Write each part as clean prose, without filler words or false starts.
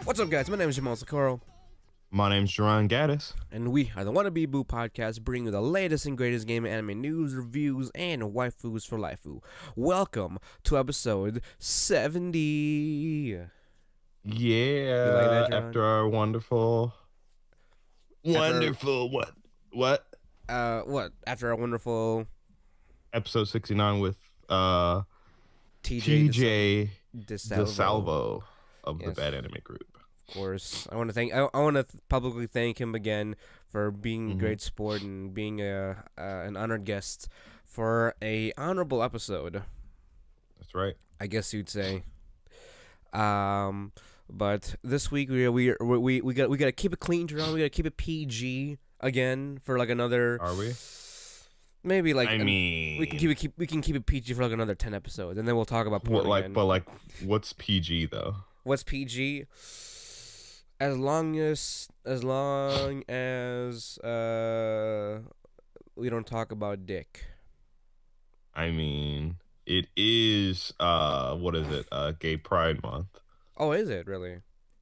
What's up, guys? My name is Jomel Socorro, My name's Jarron Gaddis. and we are the Wannabe Boo Podcast, bringing you the latest and greatest game and anime news, reviews, and waifus for life. Welcome to episode 70. Yeah, You like that, Jarron? after our wonderful what? What? After our wonderful Episode 69 with TJ TJ DeSalvo. DeSalvo of the Yes. Bad Anime Group. Of course, I want to thank. I want to publicly thank him again for being a Mhm. great sport and being an honored guest for a honorable episode. That's right. I guess you'd say. But this week we got to keep it clean, Jerome. We got to keep it PG again for like another. Are we? Maybe like I mean, we can keep it PG for like another 10 episodes, and then we'll talk about porn again. What's PG though? What's PG? As long as we don't talk about dick. I mean, it is what is it? Gay Pride Month. Oh, is it really?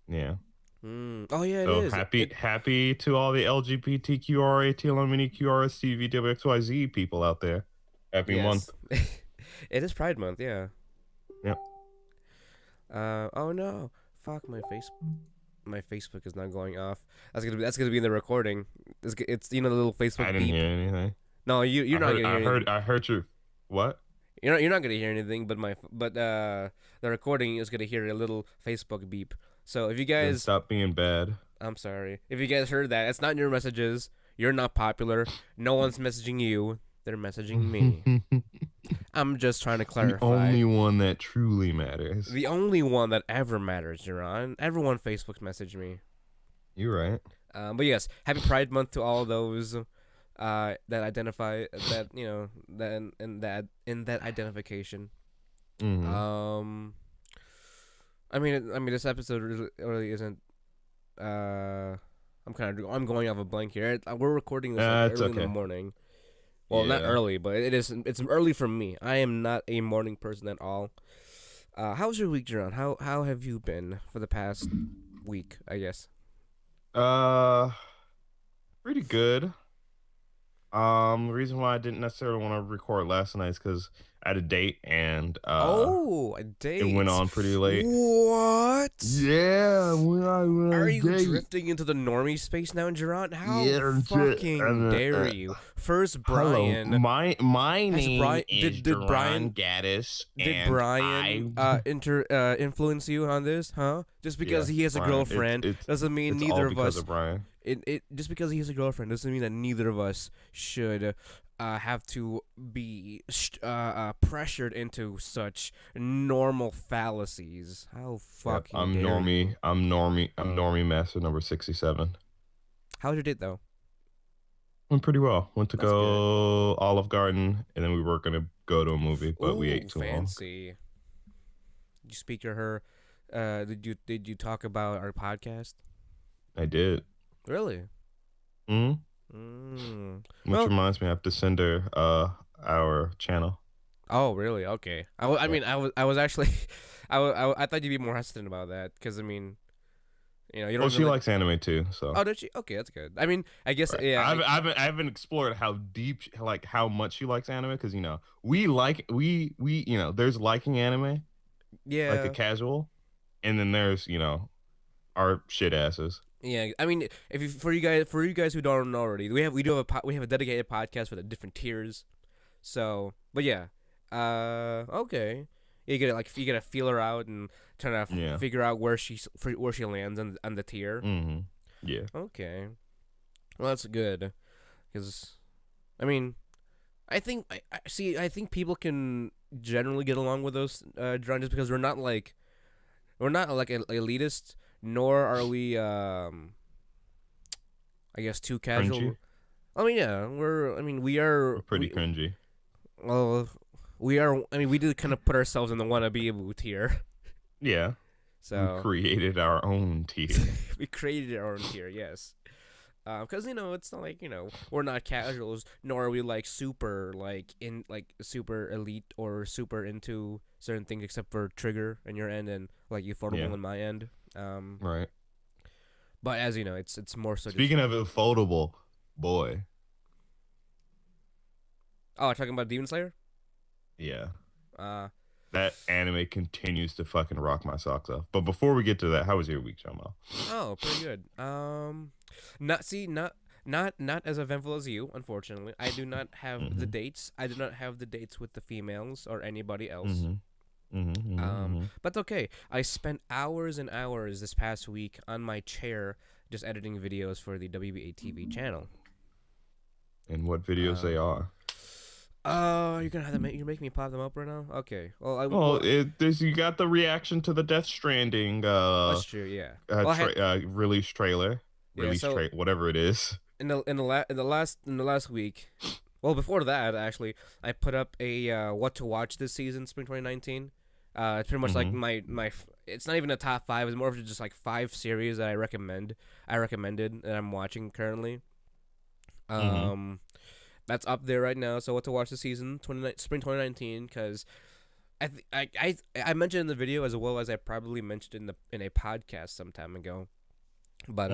Yeah. Oh yeah, it So is. happy to all the LGBTQRATLMNEQRSTVWXYZ people out there. Happy month. It is Pride Month, yeah. Yep. Oh no. Fuck, my Facebook is not going off. That's gonna be in the recording. It's the little Facebook I didn't beep. hear anything. No, you're not gonna hear anything. I heard you. What? You're not gonna hear anything, but the recording is gonna hear a little Facebook beep. So if you Then guys, stop being bad. I'm sorry. If you guys heard that, it's not in your messages. You're not popular. No one's messaging you. They're messaging me. I'm just trying to clarify. The only one that truly matters. The only one that ever matters, Jarron. Everyone Facebook messaged me. You're right. But yes, happy Pride Month to all those that identify that in that identification. Mm-hmm. I mean, this episode really isn't. I'm going off a blank here. We're recording this early in the morning. Well, not early, but it is. It's early for me. I am not a morning person at all. How was your week, Jarron? How have you been for the past week? I guess. Pretty good. The reason why I didn't necessarily want to record last night is because I had a date and a date. it went on pretty late. What? Yeah, Are you drifting into the normie space now, Jarron? How fucking dare you? First, Brian. Hello. My name is did Brian Gaddis. Did Brian influence you on this? Huh? Just because he has a girlfriend doesn't mean neither of us. Of Brian. It just because he has a girlfriend doesn't mean that neither of us should have to be pressured into such normal fallacies. How fucking I'm dare normie. you. I'm normie master number 67. How's your date though? Went pretty well. Went to That's go Olive Garden, and then we were gonna go to a movie, but we ate too fancy. Did you speak to her? Did you talk about our podcast? long. I did. Really? Which reminds me, I have to send her our channel. Oh, really? Okay. I mean, I was actually, I thought you'd be more hesitant about that because I mean, you don't. Well, she likes anime too, so. Oh, did she? Okay, that's good. I mean, I guess Right. yeah. I haven't explored how deep, like how much she likes anime, because we there's liking anime, yeah. like a casual, and then there's our shit asses. Yeah, I mean, for you guys who don't know already, we have a dedicated podcast for the different tiers. So, but yeah, okay, you gotta feel her out and try to figure out where she lands on the tier. Mm-hmm. Yeah. Okay, well that's good, because, I mean, I think I think people can generally get along with those just because we're not like elitist. Nor are we, I guess, too casual. Cringy? I mean, yeah, we are... We're pretty cringy. Well, we are... I mean, we did kind of put ourselves in the wannabe tier. Yeah. So... We created our own tier. We created our own tier, yes. Because it's not like we're not casuals, nor are we super super elite or super into certain things, except for Trigger on your end and like Ufotable on my end. Right. But as you know, it's more so. Speaking of ufotable, boy. Oh, talking about Demon Slayer. Yeah. Uh, That anime continues to fucking rock my socks off. But before we get to that, how was your week, Jomel? Oh, pretty good. Not as eventful as you, unfortunately. I do not have the dates. I do not have the dates with the females or anybody else. But okay. I spent hours and hours this past week on my chair just editing videos for the WBA TV channel. And what videos they are? You're gonna have to you're making me pop them up right now. Okay. Well, you got the reaction to the Death Stranding. That's true. Yeah. Release trailer. Whatever it is. In the last week, well, before that actually, I put up a what to watch this season, spring 2019. It's pretty much like my. It's not even a top 5. It's more of just like 5 series that I recommended that I'm watching currently. That's up there right now. So what to watch this season, spring 2019, because I mentioned in the video as well as I probably mentioned in a podcast some time ago, but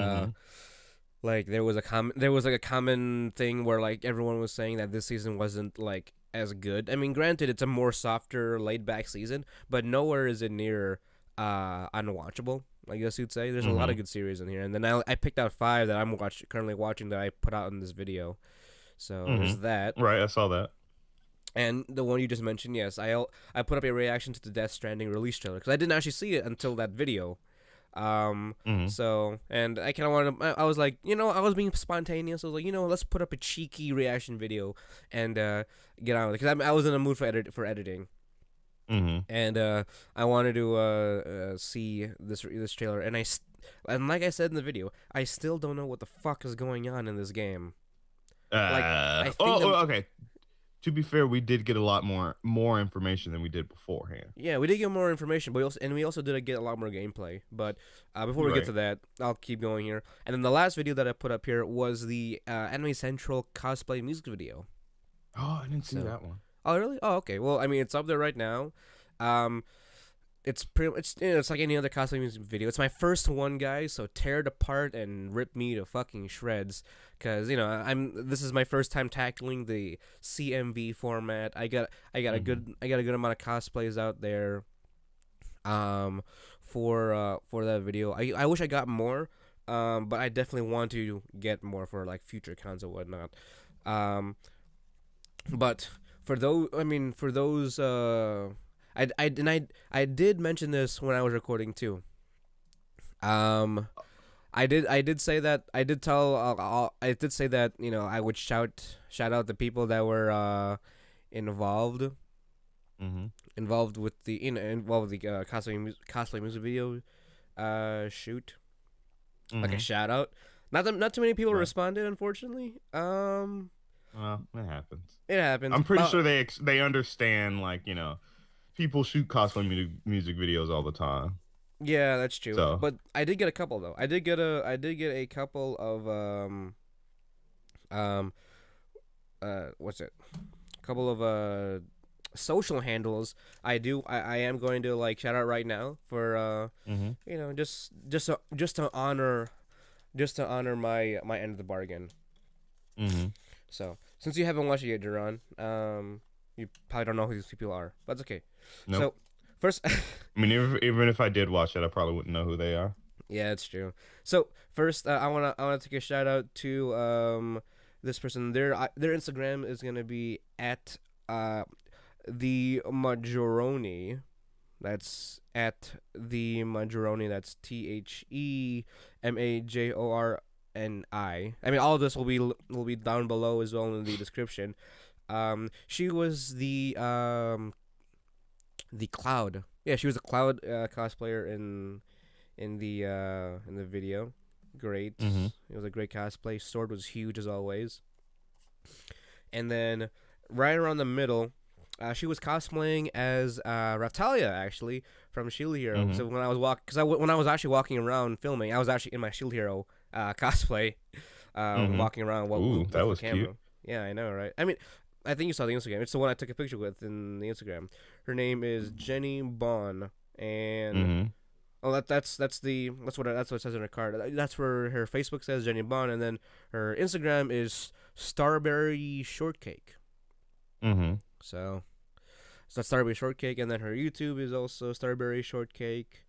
like there was a common thing where like everyone was saying that this season wasn't like as good. I mean, granted, it's a more softer, laid back season, but nowhere is it near unwatchable, I guess you'd say. There's a lot of good series in here, and then I picked out 5 that I'm currently watching that I put out in this video. So there's that. Right, I saw that. And the one you just mentioned, yes, I put up a reaction to the Death Stranding release trailer because I didn't actually see it until that video. So, and I kind of wanted to, I was like, I was being spontaneous. I was like, let's put up a cheeky reaction video and get on with it because I was in a mood for editing. And I wanted to see this trailer, and like I said in the video, I still don't know what the fuck is going on in this game. Okay. To be fair, we did get a lot more information than we did beforehand. Yeah, we did get more information, but we also did get a lot more gameplay. But before we get to that, I'll keep going here. And then the last video that I put up here was the Anime Central cosplay music video. Oh, I didn't see that one. Oh, really? Oh, okay. Well, I mean, it's up there right now. It's it's like any other cosplay music video. It's my first one, guys. So tear it apart and rip me to fucking shreds, because this is my first time tackling the CMV format. I got a good amount of cosplays out there. For that video, I wish I got more. But I definitely want to get more for like future cons and whatnot. But for those. I did mention this when I was recording too. I did say that I did say that I would shout out the people that were involved with the cosplay music video shoot, like a shout out. Not too many people responded, unfortunately. Well, it happens. It happens. I'm pretty sure they understand, like, people shoot cosplay music videos all the time. Yeah, that's true. So. But I did get a couple though. I did get a couple of what's it? A couple of social handles. I am going to like shout out right now for just to honor my end of the bargain. So since you haven't watched it yet, Jarron, you probably don't know who these people are, but it's okay. Nope. So first, I mean, even if I did watch it, I probably wouldn't know who they are. Yeah, it's true. So first, I wanna take a shout out to this person. Their Instagram is gonna be at the Majoroni. That's at the Majoroni. That's TheMajorni. I mean, all of this will be down below as well in the description. She was the Cloud. Yeah, she was a Cloud cosplayer in the video. Great. It was a great cosplay. Sword was huge as always. And then right around the middle, she was cosplaying as Raftalia, actually, from Shield Hero. So when I was when I was actually walking around filming, I was actually in my Shield Hero cosplay, walking around. Ooh, that was cute. Yeah, I know, right? I mean, I think you saw the Instagram. It's the one I took a picture with in the Instagram. Her name is Jenny Bond, and Oh, that's what it says in her card. That's where her Facebook says Jenny Bond, and then her Instagram is Starberry Shortcake. Mm-hmm. So that's Starberry Shortcake, and then her YouTube is also Starberry Shortcake.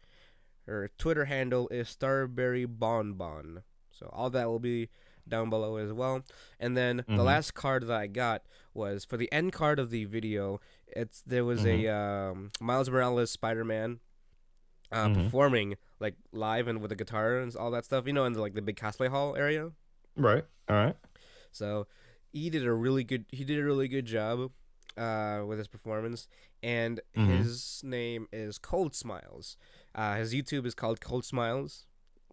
Her Twitter handle is Starberry Bonbon. So all that will be down below as well. And then the last card that I got was for the end card of the video. There was a Miles Morales Spider-Man performing like live and with a guitar and all that stuff. In the big cosplay hall area. Right. All right. So he did a really good job with his performance, and his name is Cold Smiles. His YouTube is called Cold Smiles.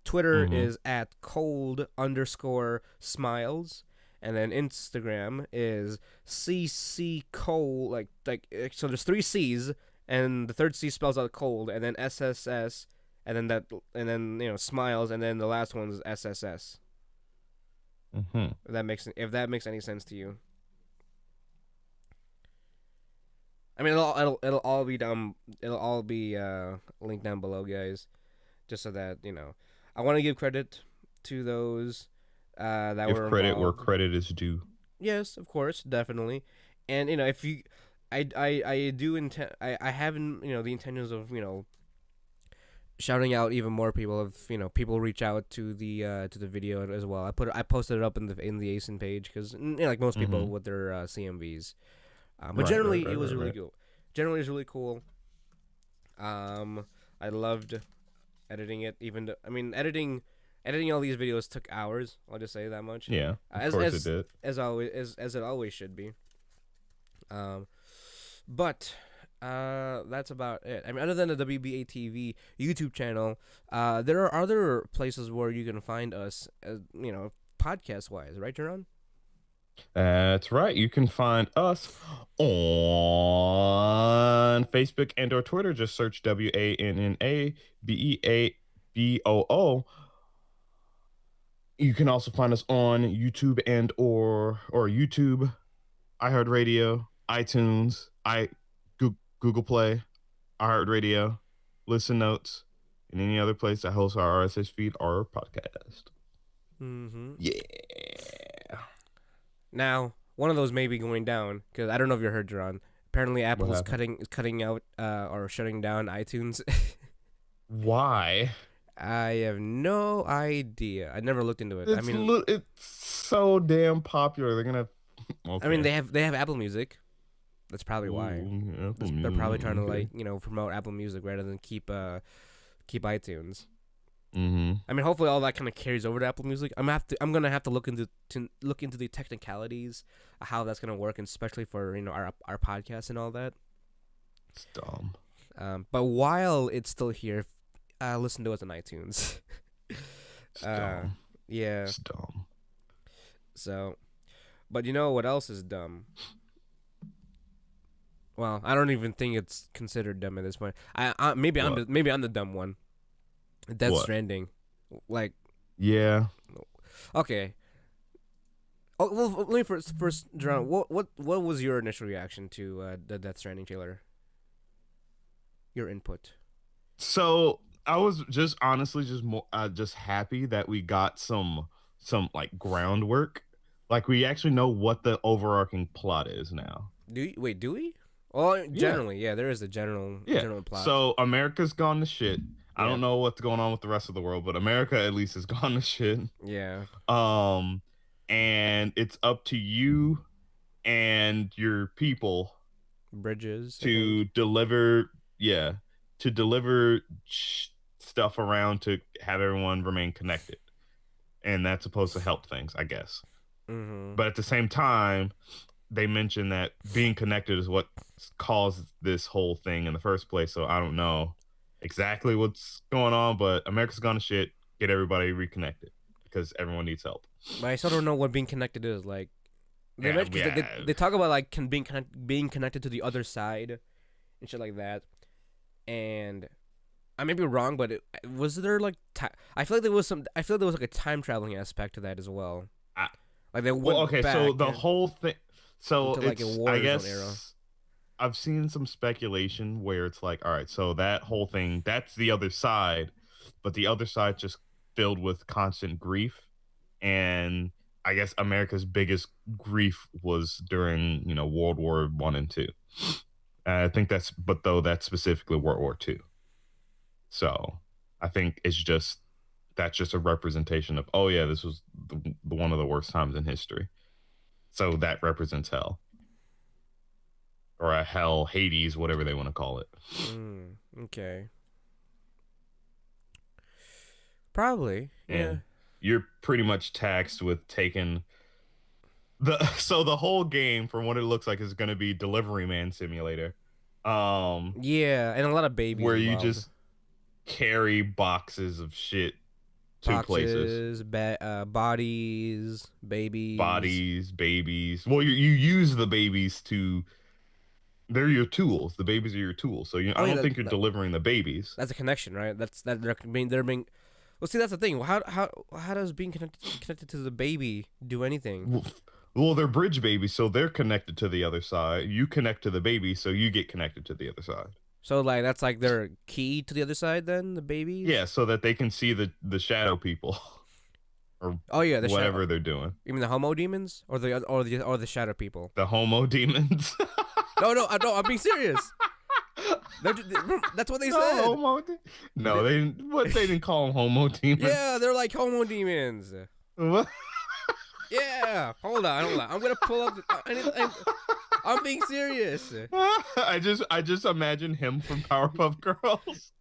Twitter is at cold_smiles, and then Instagram is CC Cole. So there's 3 C's, and the third C spells out cold, and then SSS, and then smiles, and then the last one is SSS. If that makes any sense to you. I mean, it'll all be down. It'll all be linked down below, guys, just so that I want to give credit to those that were involved. Credit where credit is due. Yes, of course, definitely. And if you, I do intend. I have the intentions of shouting out even more people if people reach out to the video as well. I posted it up in the ASIN page because like most people with their CMVs. But generally, it was really cool. Generally, it was really cool. I loved editing it. Editing all these videos took hours. I'll just say that much. Yeah, of course it did. As it always should be. But that's about it. I mean, other than the WBA TV YouTube channel, there are other places where you can find us, podcast wise, right, Jarron? That's right. You can find us on Facebook and or Twitter. Just search WANNABEABOO. You can also find us on YouTube and or YouTube, iHeartRadio, iTunes, Google Play, iHeartRadio, Listen Notes, and any other place that hosts our RSS feed or podcast. Yeah. Now, one of those may be going down because I don't know if you heard, Jarron. Apparently, Apple is cutting out or shutting down iTunes. Why? I have no idea. I never looked into it. It's so damn popular. They're gonna. Okay. I mean, they have Apple Music. That's probably why. They're probably trying to promote Apple Music rather than keep iTunes. I mean, hopefully all that kind of carries over to Apple Music. I'm gonna have to look into the technicalities of how that's gonna work, and especially for our podcast and all that. It's dumb. But while it's still here, listen to us on iTunes. It's dumb. Yeah. It's dumb. So, but you know what else is dumb? Well, I don't even think it's considered dumb at this point. Maybe I'm the dumb one. Death Stranding, yeah. Okay. Oh well, let me first, Jarron. What was your initial reaction to the Death Stranding trailer? Your input. So I was just honestly just happy that we got some groundwork. Like we actually know what the overarching plot is now. Do we? Well, generally, yeah, there is a general plot. So America's gone to shit. I don't know what's going on with the rest of the world, but America at least has gone to shit. Yeah. And it's up to you and your people, Bridges, to deliver stuff around to have everyone remain connected, and that's supposed to help things, I guess. But at the same time, they mentioned that being connected is what caused this whole thing in the first place. So I don't know exactly what's going on, but America's gone to shit. Get everybody reconnected because everyone needs help. But I still don't know what being connected is. Like they talk about like being connected to the other side and shit like that. And I may be wrong, but was there like I feel like there was like a time traveling aspect to that as well. Like they went back so the whole thing. So into, like, it's, a Warzone I guess era. I've seen some speculation where it's like, all right, so that whole thing, that's the other side, but the other side just filled with constant grief. And I guess America's biggest grief was during, World War One and Two. I think that's specifically World War Two. So I think that's just a representation of, oh yeah, this was the one of the worst times in history. So that represents hell. Or a hell, Hades, whatever they want to call it. Okay. Probably. Yeah. And you're pretty much taxed with taking so the whole game, from what it looks like, is going to be Delivery Man Simulator. Yeah, and a lot of babies where involved. You just carry boxes of shit to places. Bodies, babies. Well, you use the babies to. They're your tools. The babies are your tools. So I don't think you're delivering the babies. That's a connection, right? They're being. Well, see, that's the thing. How does being connected to the baby do anything? Well, they're bridge babies, so they're connected to the other side. You connect to the baby, so you get connected to the other side. So like that's like their key to the other side, then the babies. Yeah, so that they can see the shadow people, or whatever they're doing. You mean the homo demons, or the shadow people? The homo demons. No, I'm being serious. That's what they said. No, they didn't. What, they didn't call them homo demons? Yeah, they're like homo demons. What? Yeah, hold on. I'm gonna pull up. I'm being serious. I just imagine him from Powerpuff Girls.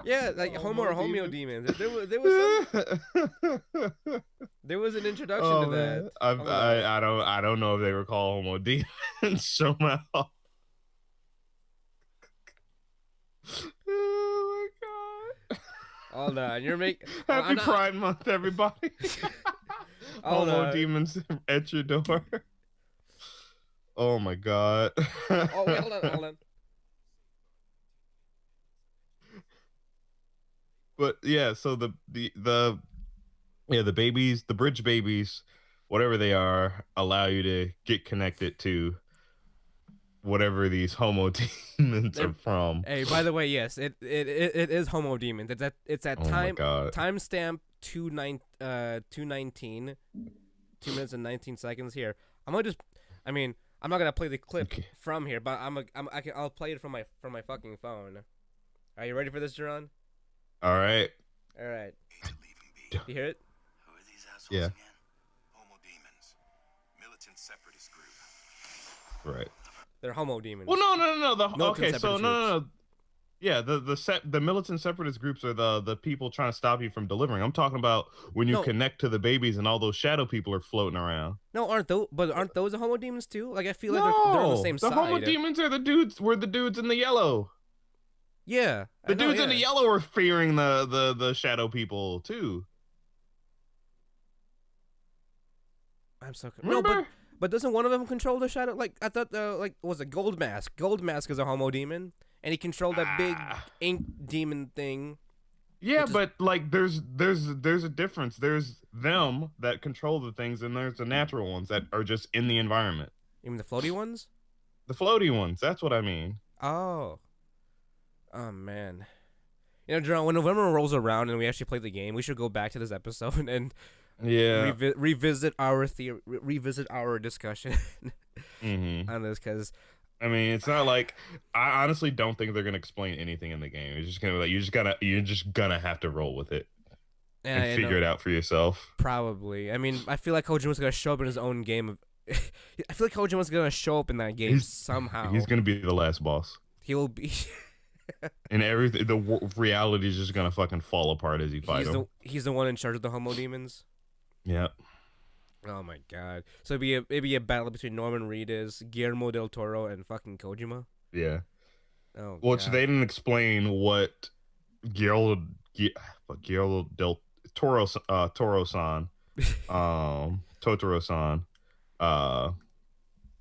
Yeah, like homo or homeo demons. There was an introduction to that. I don't know if they were called homo demons. Jomel. Oh my god. Hold on, you're making Happy Pride Month, everybody. Homo demons at your door. Oh my god. Oh wait, hold on. But yeah, so the babies, the bridge babies, whatever they are, allow you to get connected to whatever these homo demons are from. Hey, by the way, yes, it is homo demons. It's at timestamp 2:19, 2 minutes and 19 seconds here. I'm not gonna play the clip from here, but I'll play it from my fucking phone. Are you ready for this, Jarron? All right. You hear it? Who are these assholes again? Homo demons. Militant separatist group. Right. They're homo demons. Well, no. No. Yeah, the militant separatist groups are the people trying to stop you from delivering. I'm talking about when you connect to the babies and all those shadow people are floating around. No, aren't those the homo demons too? Like I feel like they're on the same side. The homo demons are the dudes. We're the dudes in the yellow. Yeah, the dudes in the yellow are fearing the shadow people too. I'm so no, but doesn't one of them control the shadow? Like I thought, was it Gold Mask? Gold Mask is a homo demon, and he controlled that big ink demon thing. Yeah, but like there's a difference. There's them that control the things, and there's the natural ones that are just in the environment. You mean the floaty ones? The floaty ones. That's what I mean. Oh man, Jarron, when November rolls around and we actually play the game, we should go back to this episode and revisit our revisit our discussion on this, because I mean, it's not like I honestly don't think they're gonna explain anything in the game. It's just gonna be like you're just gonna have to roll with it and figure it out for yourself. Probably. I mean, I feel like Kojima's gonna show up in his own game. I feel like Kojima's gonna show up in that game somehow. He's gonna be the last boss. He'll be. And everything, the reality is just gonna fucking fall apart as you fight him. He's the one in charge of the homo demons. Yeah. Oh my god. So it'd be a battle between Norman Reedus, Guillermo del Toro, and fucking Kojima. Yeah. Oh. Which they didn't explain what Guillermo del Toro-san, Totoro-san,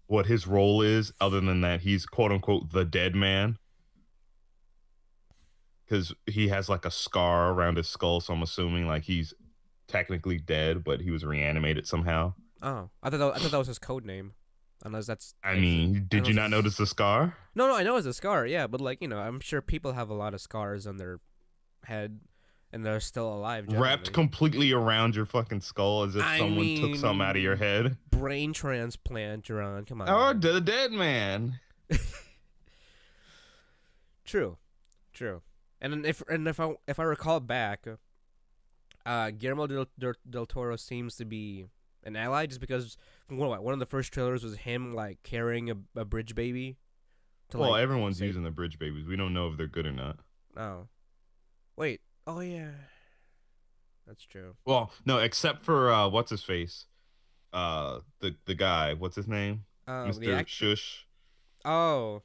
what his role is, other than that he's quote unquote the dead man. Because he has like a scar around his skull, so I'm assuming like he's technically dead, but he was reanimated somehow. Oh, I thought that was his code name. Unless that's. I mean, did you not notice the scar? No, I know it's a scar. Yeah, but like I'm sure people have a lot of scars on their head, and they're still alive. Generally. Wrapped completely around your fucking skull as if someone took something out of your head. Brain transplant, Jarron. Come on. Oh, the dead man. True. And if I recall back, Guillermo del Toro seems to be an ally just because one of the first trailers was him like carrying a bridge baby. Well, everyone's using the bridge babies. We don't know if they're good or not. Oh, wait. Oh yeah, that's true. Well, no, except for what's his face, the guy. What's his name? Mr. Shush. Oh,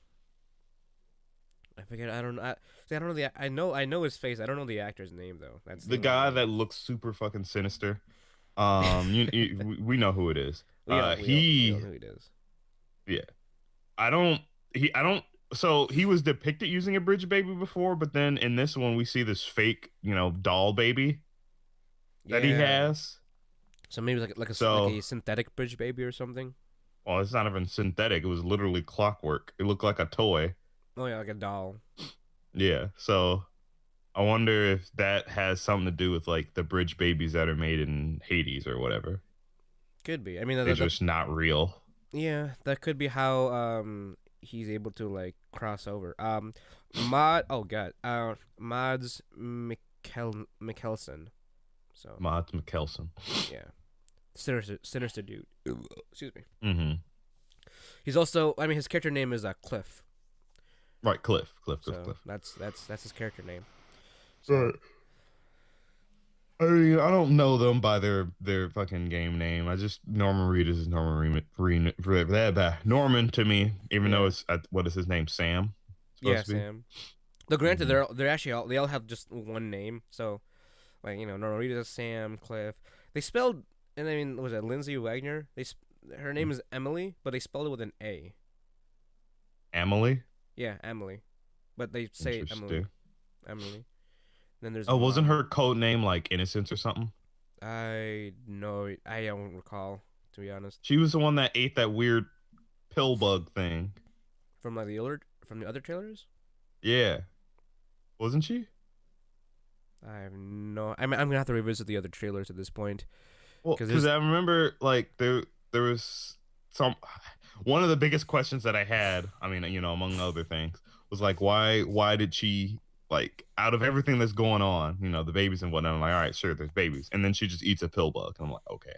I forget. I don't know. See, I don't know I know his face. I don't know the actor's name though. That's the guy that looks super fucking sinister. We know who it is. We know who it is. Yeah, I don't. So he was depicted using a bridge baby before, but then in this one we see this fake, doll baby that he has. So maybe like a synthetic bridge baby or something. Well, it's not even synthetic. It was literally clockwork. It looked like a toy. Oh yeah, like a doll. Yeah. So I wonder if that has something to do with like the bridge babies that are made in Hades or whatever. Could be. I mean, they're just not real. Yeah, that could be how he's able to like cross over. Mads Mikkelsen. So Mads Mikkelsen. Yeah, sinister dude. Excuse me. Mm-hmm. He's also. I mean, his character name is Cliff. Right, Cliff. That's his character name. So. Right. I mean, I don't know them by their fucking game name. Norman Reedus is Norman to me, even though it's what is his name, Sam? Sam. Though granted, they're actually they all have just one name. So, like Norman Reedus is Sam, Cliff. They spelled, and I mean, was it Lindsay Wagner? Her name is Emily, but they spelled it with an A. Emily. Yeah, Emily, but they say Emily. Then there's wasn't her code name like Innocence or something? I don't recall, to be honest. She was the one that ate that weird pill bug thing from like the other trailers. Yeah, wasn't she? I have no. I'm gonna have to revisit the other trailers at this point. Well, because I remember like there was one of the biggest questions that I had. I mean, among other things, was like why did she? Like, out of everything that's going on, the babies and whatnot, I'm like, all right, sure, there's babies. And then she just eats a pill bug. I'm like, okay.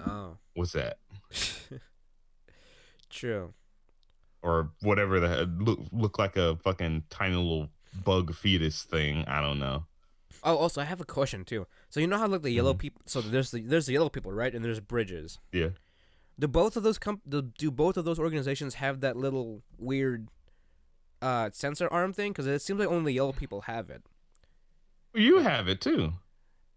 Oh. What's that? True. Or whatever look like a fucking tiny little bug fetus thing. I don't know. Oh, also, I have a question, too. So, you know how, like, the yellow people... So, there's the yellow people, right? And there's bridges. Yeah. Do both of those organizations have that little weird... sensor arm thing? Because it seems like only yellow people have it. You have it too.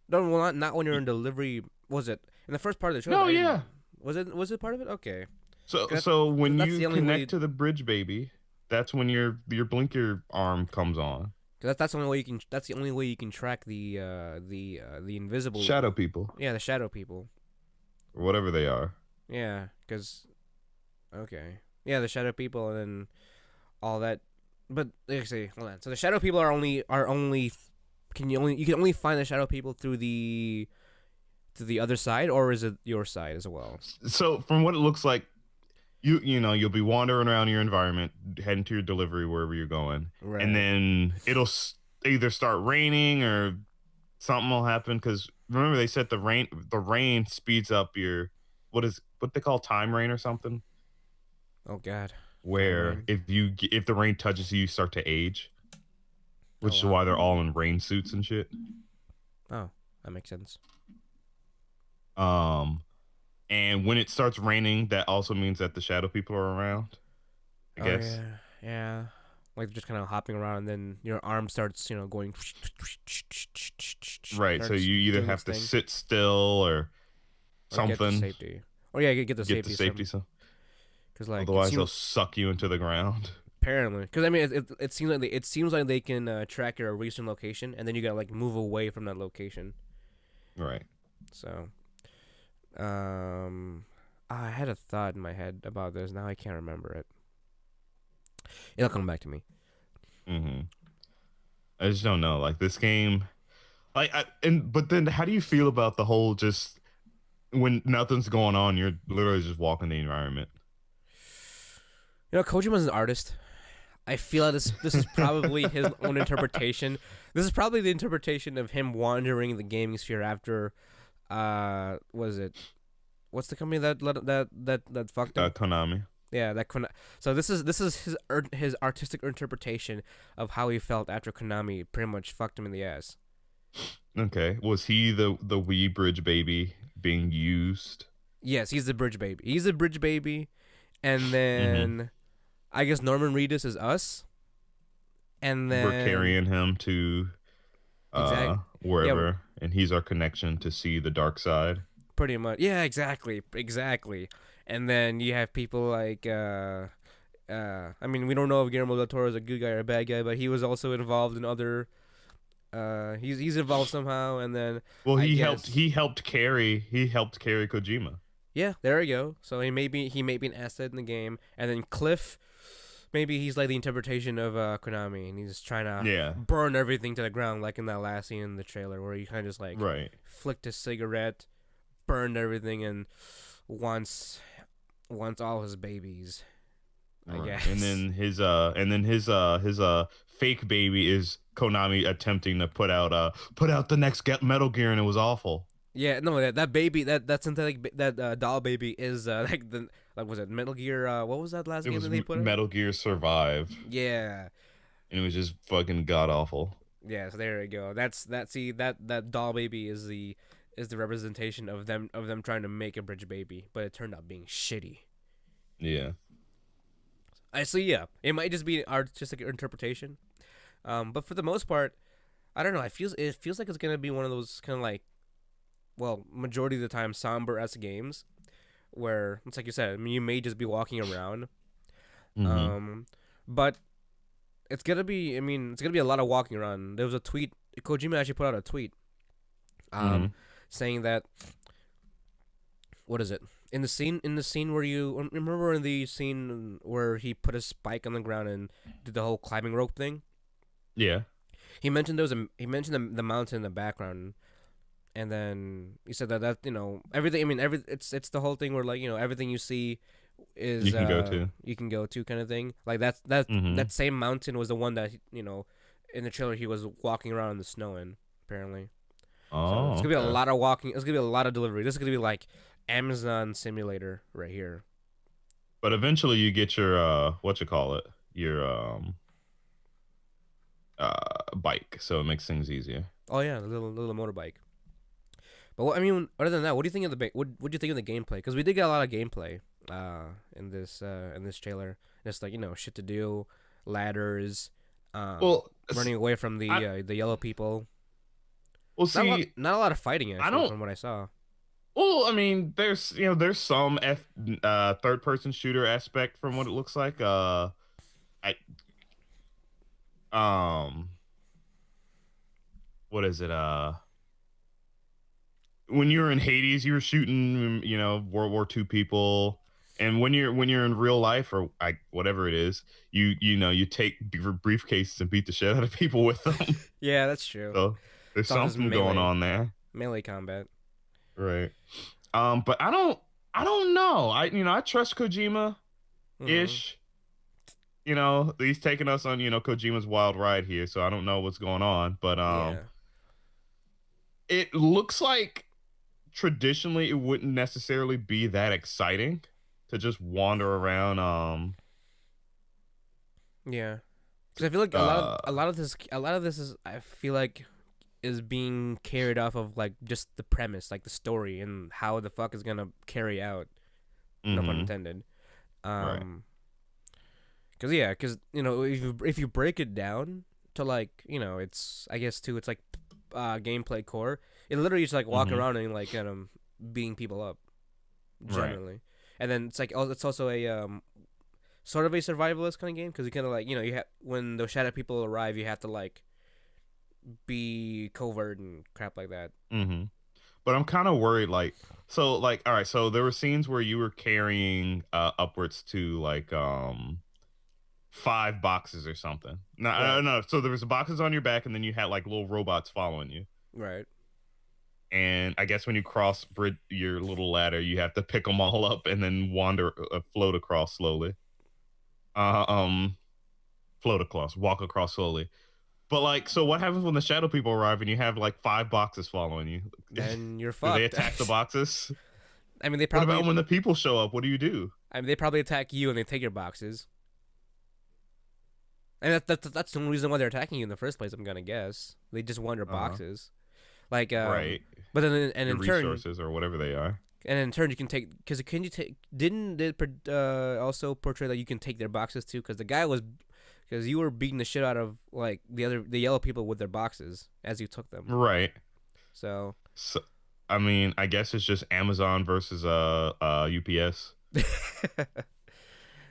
No, well, not when you're in delivery. Was it in the first part of the show? No, yeah. Was it part of it? Okay. So when you connect to the bridge baby, that's when your blinker arm comes on. Because that's the only way you can. That's the only way you can track the invisible shadow people. Yeah, the shadow people. Or whatever they are. Yeah, because. Okay. Yeah, the shadow people, and then all that. But let's see, hold on. So the shadow people are only you can only find the shadow people through the other side, or is it your side as well? So from what it looks like, you'll be wandering around your environment, heading to your delivery wherever you're going, right. And then it'll either start raining or something will happen. Because remember they said the rain speeds up your what they call time rain or something. Oh God. Where if the rain touches you start to age, which is why they're all in rain suits and shit. Oh, that makes sense. And when it starts raining, that also means that the shadow people are around. I guess. Yeah. Like just kind of hopping around, and then your arm starts, going. Right. So you either have to sit still or something. Get the safety. Or yeah, get the safety. So. Because like otherwise they'll suck you into the ground. Apparently, because I mean, it seems like they can track your recent location, and then you gotta like move away from that location. Right. So, I had a thought in my head about this. Now I can't remember it. It'll come back to me. Mm-hmm. I just don't know. Like this game, but then how do you feel about the whole just when nothing's going on, you're literally just walking the environment? Kojima's an artist. I feel like this is probably his own interpretation. This is probably the interpretation of him wandering the gaming sphere after, what is it? What's the company that fucked him? Konami. Yeah, so this is his artistic interpretation of how he felt after Konami pretty much fucked him in the ass. Okay, was he the wee bridge baby being used? Yes, he's the bridge baby. He's the bridge baby, and then I guess Norman Reedus is us, and then we're carrying him to wherever, and he's our connection to see the dark side. Pretty much, yeah, exactly. And then you have people like, I mean, we don't know if Guillermo del Toro is a good guy or a bad guy, but he was also involved in other. He's involved somehow, and then he helped carry Kojima. Yeah, there we go. So he may be an asset in the game, and then Cliff, maybe he's like the interpretation of Konami, and he's trying to burn everything to the ground, like in that last scene in the trailer where he kind of just like flicked a cigarette, burned everything, and wants all his babies. I guess. And then his fake baby is Konami attempting to put out the next Metal Gear, and it was awful. Yeah, no, that baby, that synthetic doll baby is was it Metal Gear? What was that last game that they put out? Metal Gear Survive. Yeah. And it was just fucking god awful. Yeah, so there we go. That doll baby is the representation of them trying to make a bridge baby, but it turned out being shitty. Yeah. It might just be an artistic interpretation. But for the most part, I don't know. It feels like it's gonna be one of those kind of like, well, majority of the time somber-esque games, where it's like you said. I mean, you may just be walking around, but it's gonna be. I mean, it's gonna be a lot of walking around. There was a tweet. Kojima actually put out a tweet, saying that. What is it? In the scene where you remember in the scene where he put a spike on the ground and did the whole climbing rope thing. Yeah. He mentioned the mountain in the background, and then he said that everything. I mean, it's the whole thing where like everything you see is you can go to kind of thing. Like that same mountain was the one that in the trailer he was walking around in the snow in apparently. Oh, so it's gonna be a lot of walking. It's gonna be a lot of delivery. This is gonna be like Amazon Simulator right here. But eventually you get your your bike, so it makes things easier. Oh yeah, the little motorbike. But I mean, other than that, what do you think of what do you think of the gameplay? Because we did get a lot of gameplay in this trailer. Just like shit to do, ladders, running away from the yellow people. Well, see, not a lot of fighting actually, from what I saw. Well, I mean, there's some third person shooter aspect from what it looks like. What is it? When you're in Hades, you're shooting, World War II people, and when you're in real life or whatever it is, you take briefcases and beat the shit out of people with them. Yeah, that's true. So there's something going on there. Melee combat. Right. But I don't know. I trust Kojima ish. He's taking us on, Kojima's wild ride here, so I don't know what's going on, but it looks like traditionally it wouldn't necessarily be that exciting to just wander around yeah. Cuz I feel like a lot of this is I feel like is being carried off of like just the premise, like the story and how the fuck is going to carry out. No pun intended. Right. Cuz if you break it down to like, it's I guess too it's like gameplay core. It literally just like walk around and like beating people up generally. Right. And then it's like it's also a sort of a survivalist kind of game cuz you kind of like, you have when the shadow people arrive, you have to like be covert and crap like that. But I'm kind of worried, like, so, like, all right, so there were scenes where you were carrying upwards to like 5 boxes or something. No, Right. no. So there was boxes on your back, and then you had like little robots following you. Right. And I guess when you cross your little ladder, you have to pick them all up and then float across slowly. Uh, um, walk across slowly. But like, so what happens when the shadow people arrive and you have like 5 boxes following you? Then you're Do they fucked. attack the boxes? I mean, they What probably. about when the people show up? What do you do? I mean, they probably attack you and they take your boxes. And that's the only reason why they're attacking you in the first place. I'm gonna guess they just want your boxes, like Right. But then and Your in turn, resources or whatever they are. and in turn you can take because can you take? Didn't it also portray that you can take their boxes too? Because the guy was because you were beating the shit out of like the yellow people with their boxes as you took them. Right. So I mean, I guess it's just Amazon versus UPS.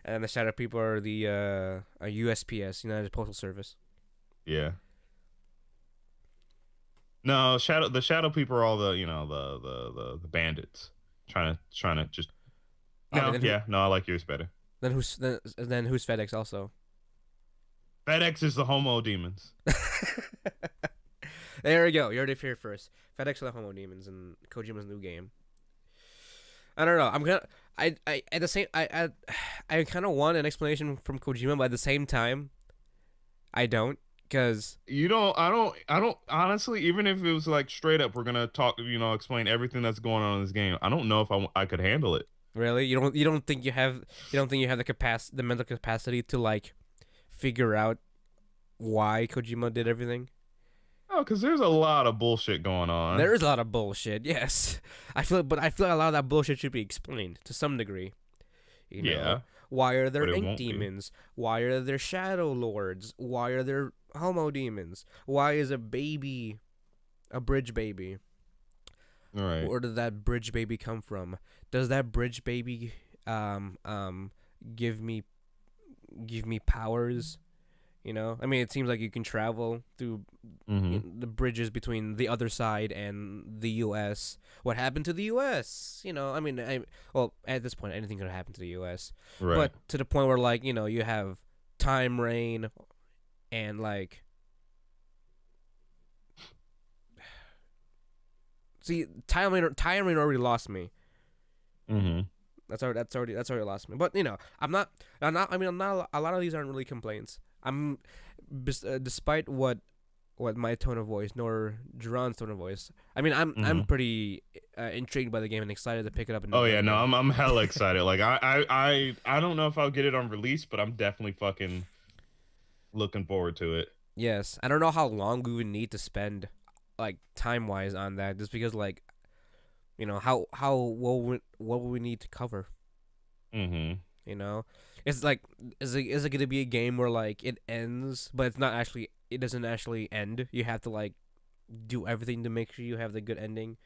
and the shadow people are the USPS, United Postal Service. Yeah. No, the shadow people are all the bandits trying to just. No, I like yours better. Then who's FedEx also? FedEx is the homo demons. There we go. You heard it here first. FedEx are the homo demons in Kojima's new game. I don't know. I kind of want an explanation from Kojima, but at the same time, I don't. Because I don't honestly, even if it was like straight up, we're gonna talk, explain everything that's going on in this game. I don't know if I could handle it. Really, you don't think you have the mental capacity to like figure out why Kojima did everything? Oh, because there's a lot of bullshit going on. There is a lot of bullshit. Yes, I feel like a lot of that bullshit should be explained to some degree. Yeah. Why are there ink demons? Why are there shadow lords? Why are there homo demons? Why is a baby a bridge baby? Right. Where did that bridge baby come from? Does that bridge baby give me powers? I mean, it seems like you can travel through the bridges between the other side and the U.S. What happened to the U.S.? I mean, at this point, anything could happen to the U.S. Right. But to the point where, like, you have time rain and, like... See, time rain already lost me. Mm-hmm. That's already lost me. But, I'm not a lot of these aren't really complaints. I'm, despite what my tone of voice, nor Jarron's tone of voice. I mean, I'm pretty intrigued by the game and excited to pick it up. Oh yeah, no, I'm hella excited. Like I don't know if I'll get it on release, but I'm definitely fucking looking forward to it. Yes, I don't know how long we would need to spend, like time wise, on that, just because like, what would we need to cover? Mm-hmm. It's like, is it gonna be a game where like it ends, but it doesn't actually end? You have to like do everything to make sure you have the good ending.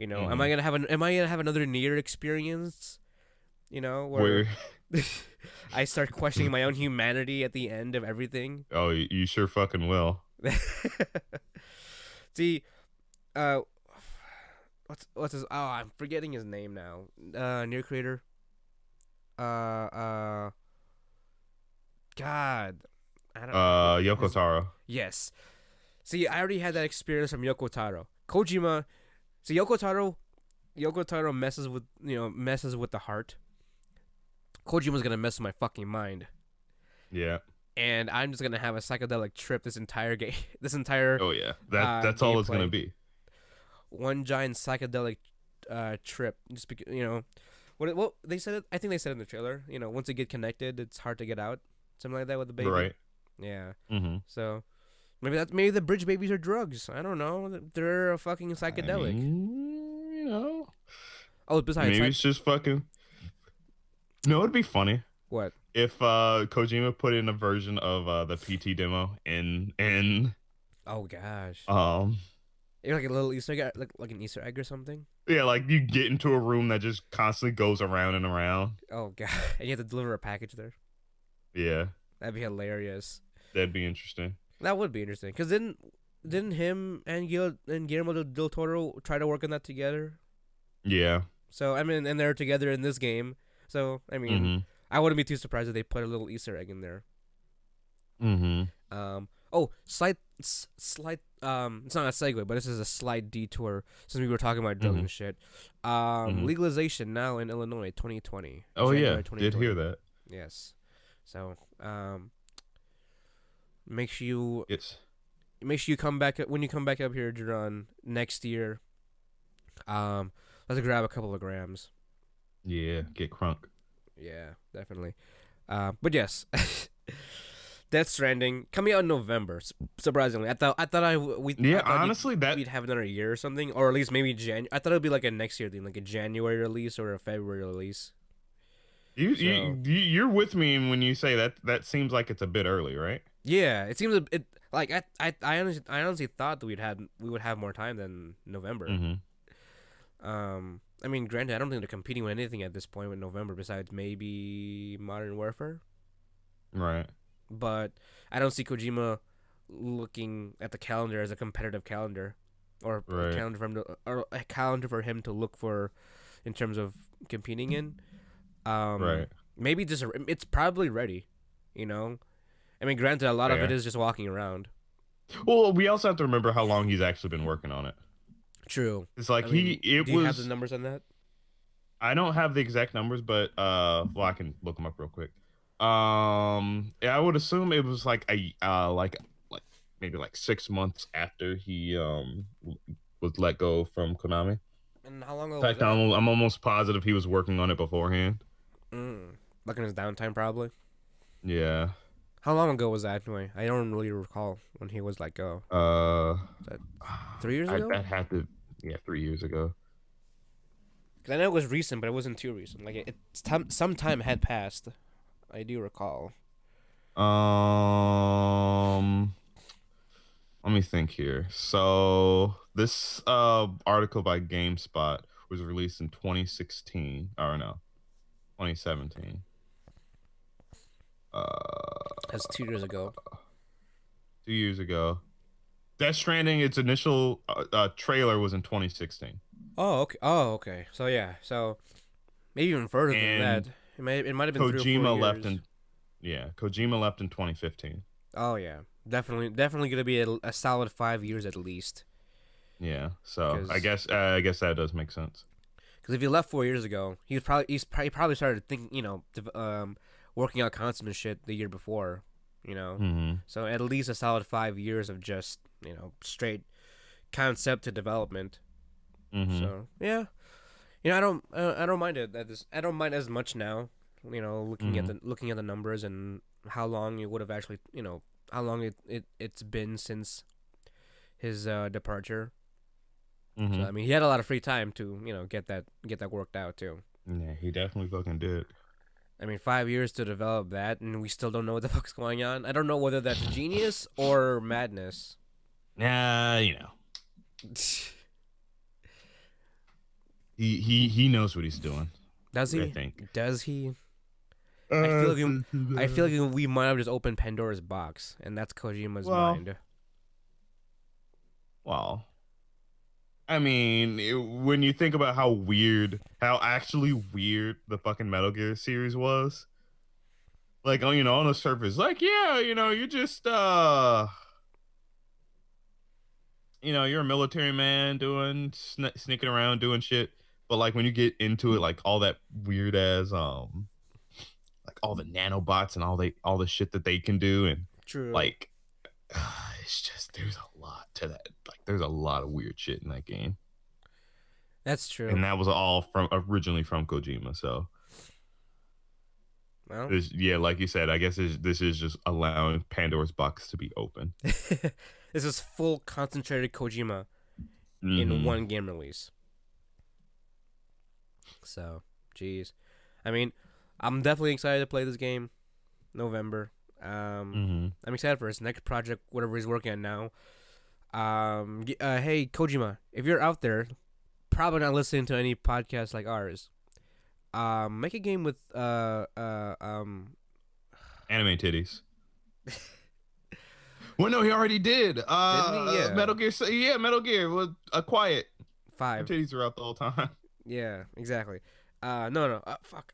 Am I gonna have another Nier experience? Where I start questioning my own humanity at the end of everything. Oh, you sure fucking will. See, what's his? Oh, I'm forgetting his name now. Nier creator. God, I don't know. Yoko Taro. Yes. See, I already had that experience from Yoko Taro. Kojima. See, Yoko Taro messes with the heart. Kojima's gonna mess with my fucking mind. Yeah. And I'm just gonna have a psychedelic trip this entire game. This entire. Oh yeah. That's all it's gonna be. One giant psychedelic trip. Just because What they said it. I think they said it in the trailer. Once you get connected, it's hard to get out. Something like that with the baby. Right. Yeah. Mm-hmm. So maybe the bridge babies are drugs. I don't know. They're a fucking psychedelic. Oh, besides, maybe it's just fucking. No, it'd be funny. What if Kojima put in a version of the PT demo in. Oh gosh. Like a little Easter egg, like an Easter egg or something. Yeah, like you get into a room that just constantly goes around and around. Oh god, and you have to deliver a package there. Yeah, that'd be hilarious. That'd be interesting. That would be interesting, because then didn't him and Guillermo del Toro try to work on that together? Yeah. So I mean, and they're together in this game. So I mean, I wouldn't be too surprised if they put a little Easter egg in there. Oh, slight. It's not a segue, but this is a slight detour since we were talking about drugs and shit. Legalization now in Illinois, 2020. Oh January yeah, 2020. did hear that. Yes. So make sure you come back when you come back up here, Jarron, next year. Let's grab a couple of grams. Yeah, get crunk. Yeah, definitely. But yes. Death Stranding coming out in November. Surprisingly, I thought we'd have another year or something, or at least maybe I thought it'd be like a next year thing, like a January release or a February release. You're with me when you say that. That seems like it's a bit early, right? Yeah, it seems like I honestly thought that we would have more time than November. I mean, granted, I don't think they're competing with anything at this point with November besides maybe Modern Warfare. Right. But I don't see Kojima looking at the calendar as a competitive calendar, or a calendar for him to look for, in terms of competing in. Right. Maybe it's probably ready, you know. I mean, granted, a lot of it is just walking around. Well, we also have to remember how long he's actually been working on it. True. It's like do you have the numbers on that? I don't have the exact numbers, but I can look them up real quick. I would assume it was like maybe 6 months after he was let go from Konami. And how long ago? In fact, I'm almost positive he was working on it beforehand. Like in his downtime, probably. Yeah. How long ago was that anyway? I don't really recall when he was let go. Was that 3 years ago? That had to, 3 years ago. Because I know it was recent, but it wasn't too recent. Like some time had passed. I do recall. Let me think here. So this article by GameSpot was released in 2016. Or no, 2017. That's 2 years ago. 2 years ago. Death Stranding, its initial trailer was in 2016. Oh, okay. So yeah, so maybe even further than that. It might have been 3 or 4 years. Kojima left in 2015. Oh yeah, definitely gonna be a solid 5 years at least. Yeah, so I guess that does make sense. Because if he left 4 years ago, he probably started thinking, working out concepts and shit the year before, So at least a solid 5 years of just straight concept to development. So yeah. I don't mind it. I don't mind as much now. Looking at the numbers and how long it would have actually, how long it's been since his departure. So I mean, he had a lot of free time to get that worked out too. Yeah, he definitely fucking did. I mean, 5 years to develop that, and we still don't know what the fuck's going on. I don't know whether that's genius or madness. Nah, He knows what he's doing. Does he? I think. Does he? I feel like we might have just opened Pandora's box, and that's Kojima's mind. Well, I mean, when you think about how actually weird the fucking Metal Gear series was, like, on the surface, like, yeah, you're just, you're a military man sneaking around doing shit. But like when you get into it, like all that weird ass, like all the nanobots and all the shit that they can do, and true, like it's just there's a lot to that. Like there's a lot of weird shit in that game. That's true, and that was all originally from Kojima. So, well, like you said, I guess this is just allowing Pandora's box to be open. This is full concentrated Kojima in one game release. So, jeez. I mean, I'm definitely excited to play this game. November. I'm excited for his next project, whatever he's working on now. Hey, Kojima, if you're out there, probably not listening to any podcast like ours, make a game with anime titties. Well, no, he already did. Didn't he? Yeah. Metal Gear. Yeah, Metal Gear was a quiet. 5. Titties were out the whole time. Yeah, exactly. No. Fuck.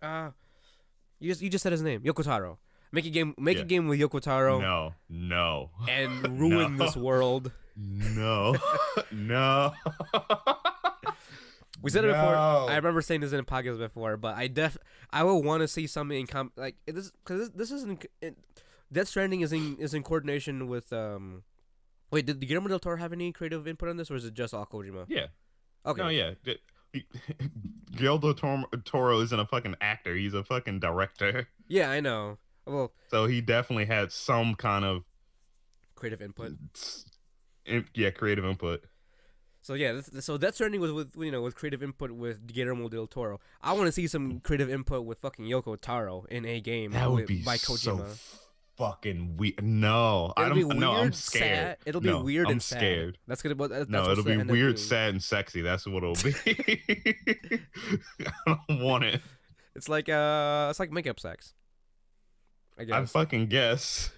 You just said his name, Yoko Taro. Make a game with Yoko Taro. No. And ruin this world. No. No. We said it before. I remember saying this in a podcast before, but I would want to see something in like this, because this isn't. Death Stranding is in coordination with Wait, did Guillermo del Toro have any creative input on this, or is it just all Kojima? Yeah. Okay. No, yeah. Guillermo del Toro isn't a fucking actor. He's a fucking director. Yeah, I know. Well, so he definitely had some kind of creative input. Yeah, creative input. So yeah, so Death Stranding was with creative input with Guillermo del Toro. I want to see some creative input with fucking Yoko Taro in a game. That would be by Kojima. So fucking weird. No, I don't. No, I'm scared. Sad. It'll be weird and sad. I'm scared. That's gonna. That's no, it'll be weird, sad, and sexy. That's what it'll be. I don't want it. It's like makeup sex. I guess. I fucking guess.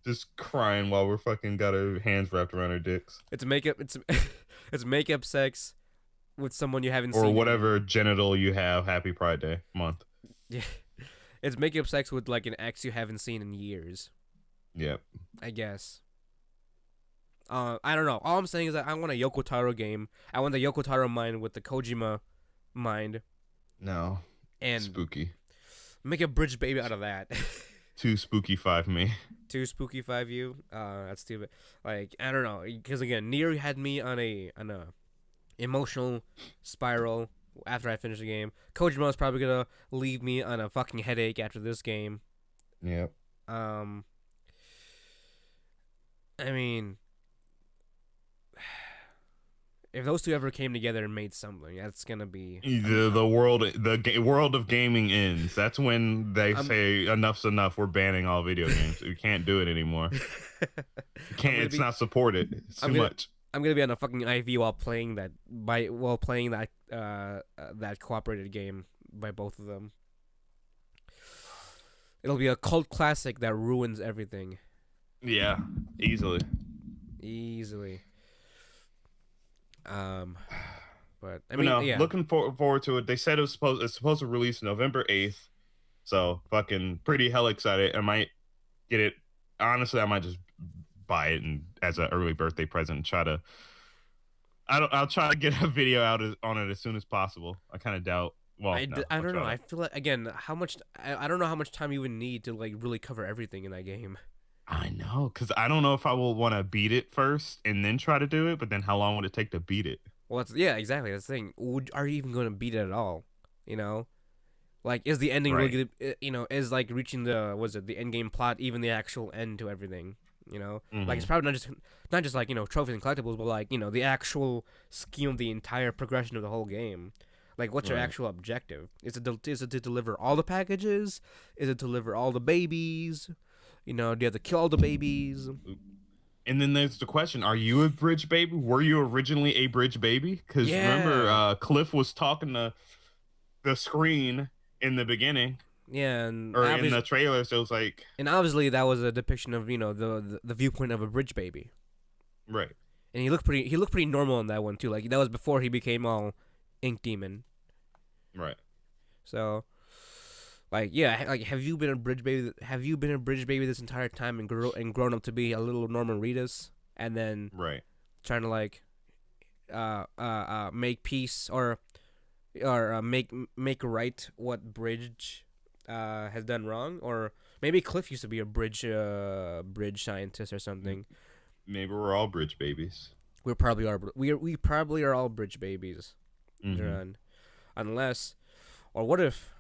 Just crying while we're fucking got our hands wrapped around our dicks. It's makeup. It's makeup sex with someone you haven't seen. Or whatever genital you have. Happy Pride Day month. Yeah. It's makeup sex with like an ex you haven't seen in years. Yep. I guess. I don't know. All I'm saying is that I want a Yoko Taro game. I want the Yoko Taro mind with the Kojima mind. No. And spooky. Make a bridge baby out of that. 2 spooky 5 me. 2 spooky 5 you. That's stupid. Like, I don't know, because again, Nier had me on a emotional spiral after I finished the game. Kojima is probably gonna leave me on a fucking headache after this game. Yep. I mean, if those two ever came together and made something, that's gonna be the world of gaming ends. That's when they say enough's enough. We're banning all video games. We can't do it anymore. It's not supported. It's too much. I'm gonna be on a fucking IV while playing that that cooperated game by both of them. It'll be a cult classic that ruins everything. Yeah, easily. But I mean, yeah. Looking forward to it. They said it's supposed to release November 8th, so fucking pretty hell excited. I might get it. Honestly, I might just buy it and as an early birthday present and try to. I'll try to get a video out on it as soon as possible. I kind of doubt. Well, I don't know. I feel like again, I don't know how much time you would need to like really cover everything in that game. I know, because I don't know if I will want to beat it first and then try to do it, but then how long would it take to beat it? Well, exactly. That's the thing. Are you even going to beat it at all? You know? Like, is the ending really good? Is like reaching the end game plot even the actual end to everything? You know? Mm-hmm. Like, it's probably not just like, trophies and collectibles, but like, the actual scheme of the entire progression of the whole game. Like, what's your actual objective? Is it to deliver all the packages? Is it to deliver all the babies? Do you have to kill all the babies? And then there's the question, are you a bridge baby? Were you originally a bridge baby? Because remember, Cliff was talking to the screen in the beginning. Yeah, or in the trailer, so it's like... And obviously that was a depiction of, the viewpoint of a bridge baby. Right. And he looked pretty normal in that one, too. Like, that was before he became all Ink Demon. Right. So... Like, yeah, like, have you been a bridge baby? Have you been a bridge baby this entire time and grown up to be a little Norman Reedus, and then trying to like, make peace or make right what Bridge has done wrong, or maybe Cliff used to be a bridge scientist or something. Maybe we're all bridge babies. We probably are all bridge babies, Jarron. Unless, or what if?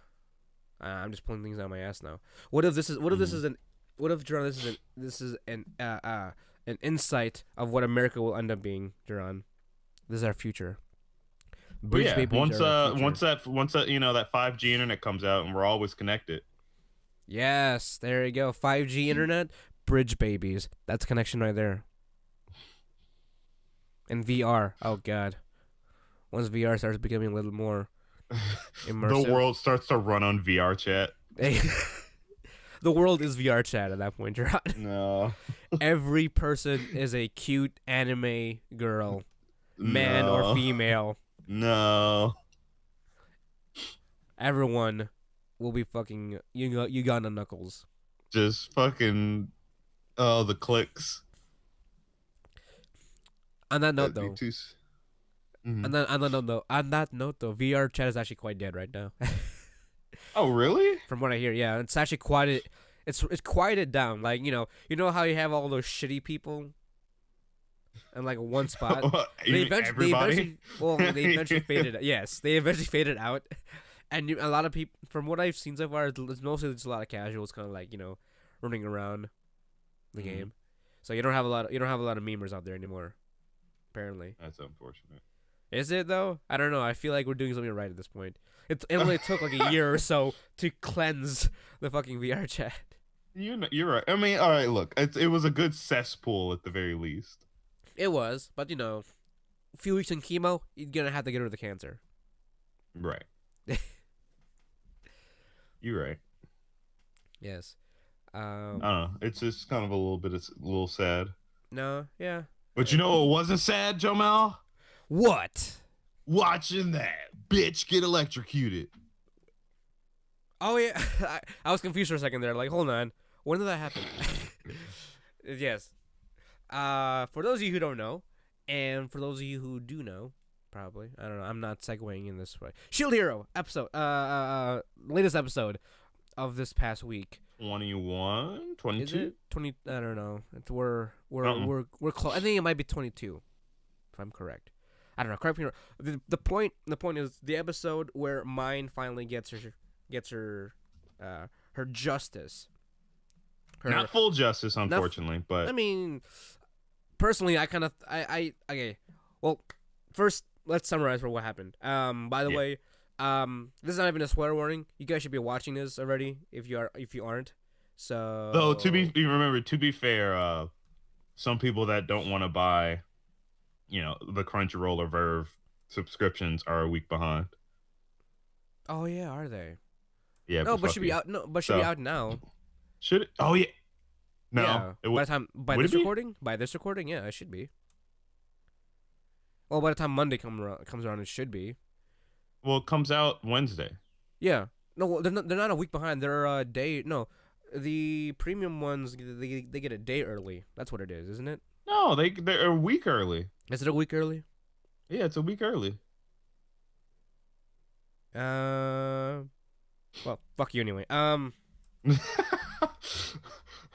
I'm just pulling things out of my ass now. What if Jarron, this is an insight of what America will end up being, Jarron. This is our future. Bridge babies once that that 5G internet comes out and we're always connected. Yes, there you go. 5G internet, bridge babies. That's connection right there. And VR. Oh god. Once VR starts becoming a little more immersive. The world starts to run on VR chat. The the world is VR chat at that point, Jarron. No. Every person is a cute anime girl, man or female. No. Everyone will be fucking Uganda Knuckles. Just fucking the clicks. On that note, though. On that note, though, VR chat is actually quite dead right now. Oh, really? From what I hear, yeah, it's actually quieted. It's quieted down. Like you know how you have all those shitty people, in like one spot. They eventually faded. Yes, they eventually faded out, and a lot of people, from what I've seen so far, it's mostly just a lot of casuals, kind of like running around the game. So you don't have a lot of memers out there anymore. Apparently, that's unfortunate. Is it though? I don't know. I feel like we're doing something right at this point. It only took like a year or so to cleanse the fucking VR chat. You're right. I mean, all right. Look, it was a good cesspool at the very least. It was, but a few weeks in chemo, you're gonna have to get rid of the cancer. Right. You're right. Yes. I don't know. It's just kind of a little sad. No. Yeah. But you know what wasn't sad, Jomel? What? Watching that bitch get electrocuted. Oh yeah, I was confused for a second there. Like, hold on, when did that happen? Yes. For those of you who don't know, and for those of you who do know, probably I don't know. I'm not segueing in this way. Shield Hero episode, latest episode of this past week. 21, 22? Is it 20? I don't know. We're close. I think it might be 22, if I'm correct. I don't know. Correct me. The point is the episode where Mine finally gets her justice. Not full justice, unfortunately, but I mean, personally, okay. Well, first let's summarize for what happened. By the way, this is not even a spoiler warning. You guys should be watching this already if you aren't. So though to be fair, some people that don't want to buy, the Crunchyroll or Verve subscriptions are a week behind. Oh yeah, are they? Yeah, no, but should be out. No, but should be out now. Should it? Oh yeah. No, yeah. By this recording, yeah, it should be. Well, by the time Monday comes around, it should be. Well, it comes out Wednesday. Yeah. No, they're not a week behind. They're a day. No, the premium ones they get a day early. That's what it is, isn't it? No, they're a week early. Is it a week early? Yeah, it's a week early. Well, fuck you anyway.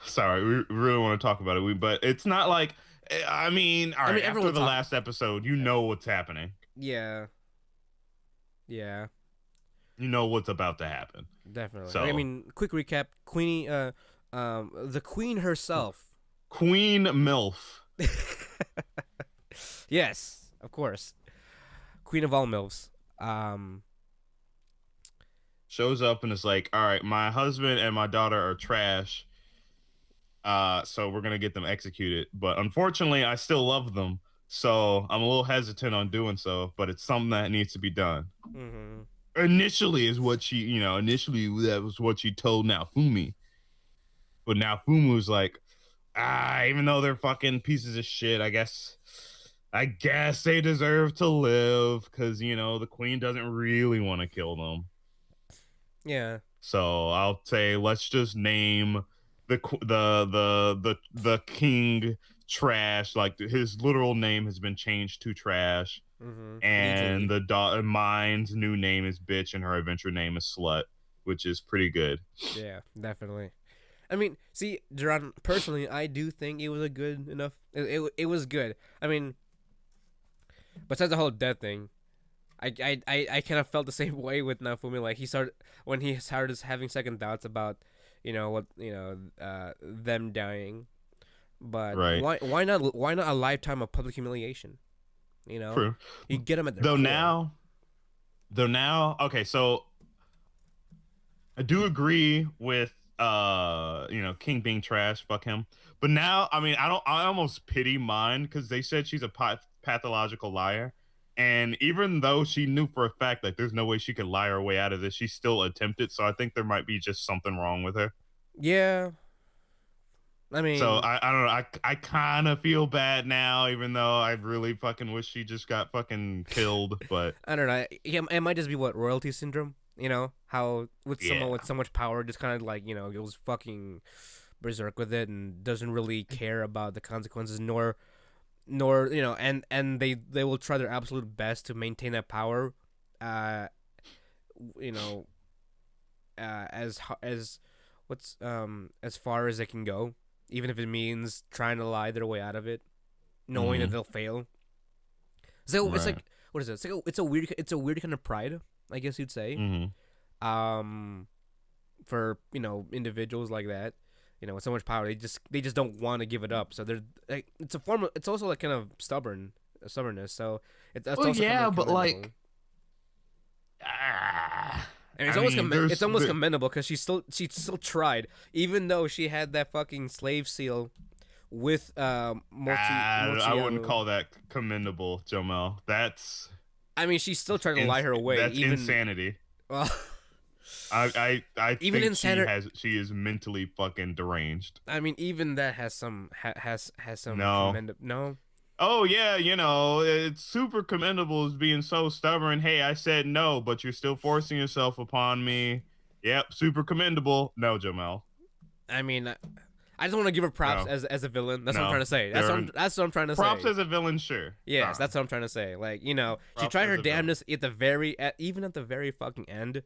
Sorry, we really want to talk about it, but it's not like. I mean, all right. After the last episode, you know what's happening. Yeah. Yeah. You know what's about to happen. Definitely. So, I mean, quick recap: Queenie, the Queen herself, Queen MILF. Yes, of course. Queen of all MILFs. Shows up and is like, all right, my husband and my daughter are trash. So we're going to get them executed. But unfortunately, I still love them. So I'm a little hesitant on doing so, but it's something that needs to be done. Mm-hmm. Initially is what she, that was what she told Naofumi. But Naofumi's like, even though they're fucking pieces of shit, I guess they deserve to live because, the queen doesn't really want to kill them. Yeah. So I'll say let's just name the king Trash. Like his literal name has been changed to Trash. Mm-hmm. And the daughter Mine's new name is Bitch, and her adventure name is Slut, which is pretty good. Yeah, definitely. I mean, see, Jarron, personally, I do think it was a good enough. It was good. I mean, besides the whole death thing, I kind of felt the same way with Naofumi. Like when he started having second thoughts about, them dying. But right. why not a lifetime of public humiliation? True. You get them at their though now. Okay, so I do agree with King being trash. Fuck him. But now, I mean, I almost pity Mine because they said she's a pathological liar. And even though she knew for a fact that there's no way she could lie her way out of this, she still attempted. So I think there might be just something wrong with her. Yeah, I So mean, I don't know. I kind of feel bad now, even though I really fucking wish she just got fucking killed. But I don't know. It might just be what royalty syndrome. You know how with someone yeah, with so much power, just kind of like goes fucking berserk with it and doesn't really care about the consequences, nor and they will try their absolute best to maintain that power, uh, you know, as what's as far as they can go, even if it means trying to lie their way out of it, knowing that hmm they'll fail. So it's right. like, what is it? It's a weird kind of pride, I guess you'd say. hmm Um, for individuals like that, with so much power, they just don't want to give it up. So they're like, it's also like kind of stubbornness. So that's Well, also kind yeah, of but commendable. like, ah, And I mean, it's almost commendable because she still tried, even though she had that fucking slave seal with I wouldn't Mochiano. call that commendable, Jomel. I mean, she still tried to lie her away, That's even insanity. well, I even think insanity. she is mentally fucking deranged. I mean, even that has some No. commendable. No, Oh yeah, it's super commendable as being so stubborn. Hey, I said no, but you're still forcing yourself upon me. Yep, super commendable. No, Jomel. I mean, I just want to give her props No. as a villain. That's what I'm No. trying to say. That's There what are I'm, that's what I'm trying to props say. as a villain, sure. Yes, Fine. that's what I'm trying to say. Like, she Props tried as her a villain. damnedest even at the very fucking end. Well,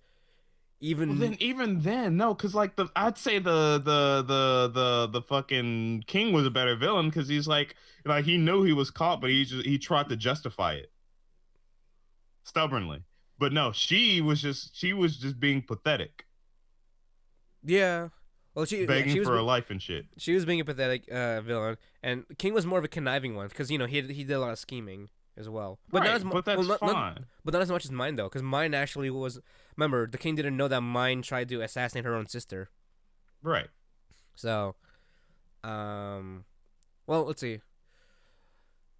Even then even then, no, because like I'd say the fucking king was a better villain because he's like he knew he was caught, but he tried to justify it stubbornly. But no, she was just being pathetic, yeah. Well, begging she was for her life and shit. she was being a pathetic villain, and King was more of a conniving one because he did a lot of scheming as well, but not Right, as much. but Well, that's fine. not as much as mine though, because mine actually was. Remember, the King didn't know that mine tried to assassinate her own sister. Right. So, um, well, let's see.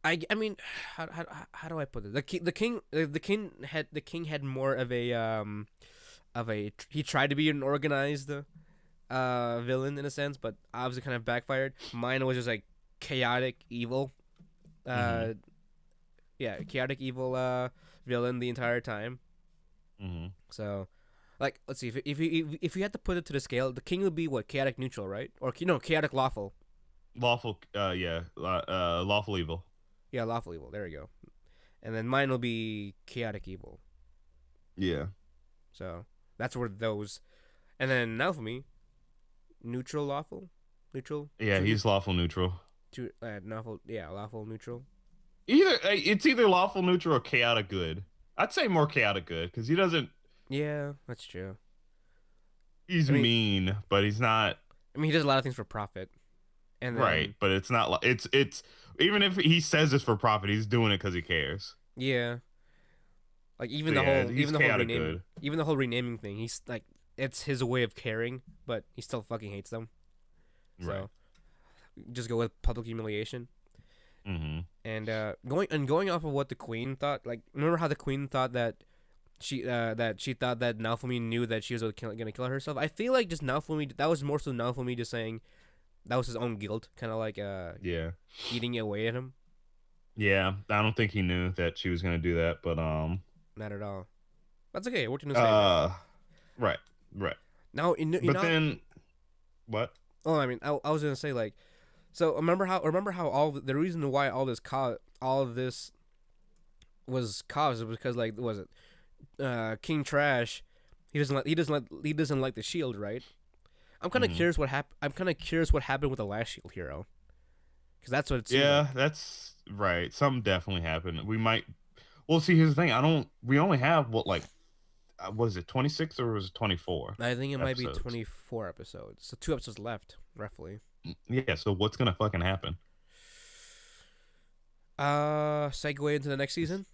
I mean, how do I put it? The king had more of a he tried to be an organized villain in a sense, but obviously kind of backfired. Mine was just like chaotic evil, Mm-hmm. uh, yeah, chaotic evil villain the entire time. Mm-hmm. So, like, let's see if you had to put it to the scale, the king would be what, chaotic neutral, right? Or no, chaotic lawful. Lawful, yeah, lawful evil. Yeah, lawful evil. There we go. And then mine will be chaotic evil. Yeah. So that's where those. And then now for me, neutral lawful, neutral. Yeah, Two, he's lawful neutral. lawful. Yeah, lawful neutral. It's either lawful neutral or chaotic good. I'd say more chaotic good because he doesn't. Yeah, that's true. He's I mean, mean, but he's not he does a lot of things for profit, and right. then But it's not like it's even if he says it's for profit, he's doing it because he cares. yeah, like So yeah, he's chaotic good. even the whole renaming thing. He's like, it's his way of caring, but he still fucking hates them. Right. So just go with public humiliation. Mm-hmm. And going off of what the queen thought, like, remember how the queen thought that she thought that Naofumi knew that she was gonna kill herself. I feel like just Naofumi, that was more so Naofumi just saying that was his own guilt, kind of like Yeah. eating it away at him. Yeah. I don't think he knew that she was gonna do that, but Not at all. That's okay. It worked in his favor. right, right. Now But then what? oh, I mean, I was gonna say, like, so remember how the reason why all of this was caused was because, like, was it King Trash? He doesn't like the shield, right? I'm kind of Mhm. curious what happened. I'm kind of curious what happened with the last shield hero, because that's what it seems Yeah, like. that's right. Something definitely happened. We might. Well, see, here's the thing. I don't. We only have what, like, was it 26 or was it 24 I think it might be episodes? 24 episodes, so 2 episodes left, roughly. Yeah. So what's gonna fucking happen? Segue into the next season.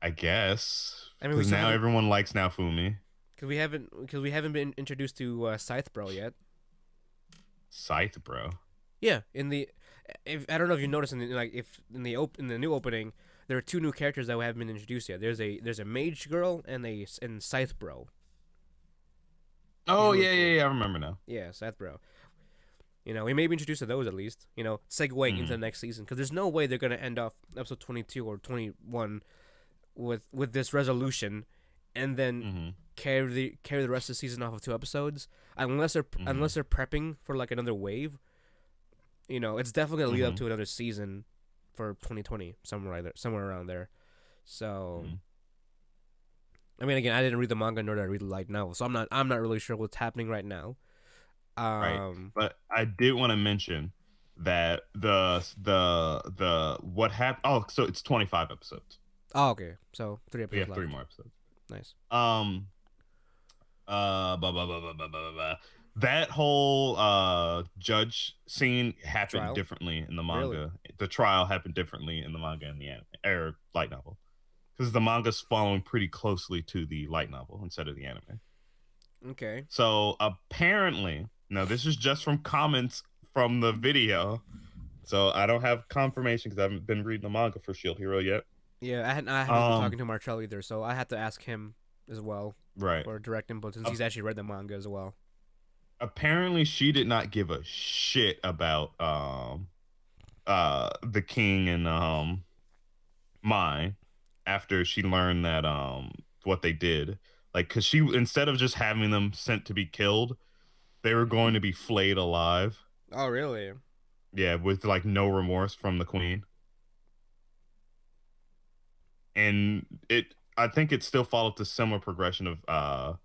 I guess I mean, we because still now haven't, everyone likes Naofumi. because we haven't been introduced to Scythe Bro yet. Scythe, bro. Yeah, if I don't know if you noticed if in the new opening, there are two new characters that haven't been introduced yet. There's a mage girl and Scythe Bro. Oh yeah. I remember now. Yeah, Seth Bro. You know, we may be introduced to those at least. You know, segue into the next season because there's no way they're gonna end off episode 22 or 21 with this resolution, and then carry the rest of the season off of 2 episodes unless they're prepping for like another wave. You know, it's definitely gonna lead up to another season for 2020 somewhere around there. So, I mean, again, I didn't read the manga nor did I read the light novel, so I'm not really sure what's happening right now. Right, but I did want to mention that the what happened. Oh, so it's 25 episodes. Oh, okay. So 3 episodes. We have left. 3 more episodes. Nice. That whole judge scene happened differently in the manga. Really? The trial happened differently in the manga and the anime or light novel, because the manga's following pretty closely to the light novel instead of the anime. Okay. So apparently, now this is just from comments from the video, so I don't have confirmation because I haven't been reading the manga for Shield Hero yet. Yeah, I haven't been talking to Marcel either, so I had to ask him as well. Right. For direct input, since he's actually read the manga as well. Apparently, she did not give a shit about the king and mine after she learned that what they did. Like, because she, instead of just having them sent to be killed, they were going to be flayed alive. Oh, really? Yeah, with like no remorse from the queen. And I think it still followed the similar progression of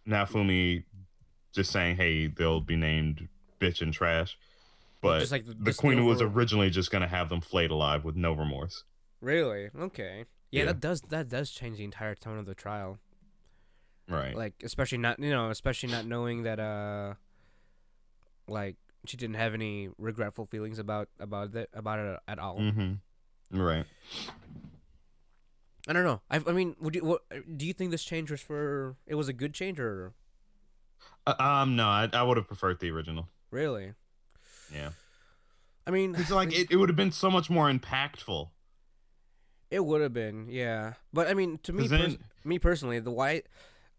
Naofumi just saying, hey, they'll be named bitch and trash. But just like the queen was originally just going to have them flayed alive with no remorse. Really? Okay. Yeah, that does change the entire tone of the trial. Right. Like, especially not knowing that like she didn't have any regretful feelings about it at all. Right. I don't know. I mean, do you think this change was a good change or? No, I would have preferred the original. Really? Yeah. I mean, it's like it would have been so much more impactful. It would have been, yeah. But I mean, to me, me personally, the white,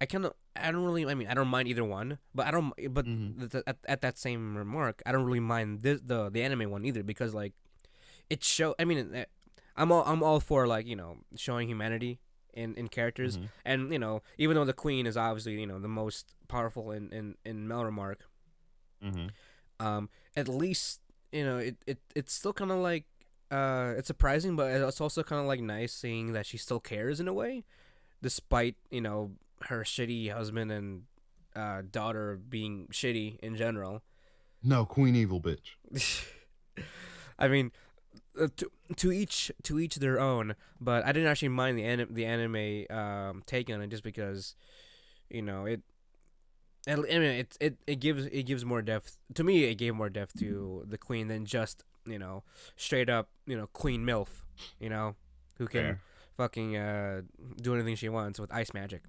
I don't really. I mean, I don't mind either one, but I don't. But at that same remark, I don't really mind the anime one either because like, it show. I mean, I'm all for like showing humanity in characters, and even though the queen is obviously the most powerful in Melremark, at least it's still kind of like it's surprising, but it's also kind of like nice seeing that she still cares in a way, despite her shitty husband and daughter being shitty in general. No, Queen Evil bitch. I mean, to each their own. But I didn't actually mind the anime take on it just because, it gives more depth to me. It gave more depth to the queen than just straight up Queen MILF, who can fucking do anything she wants with ice magic.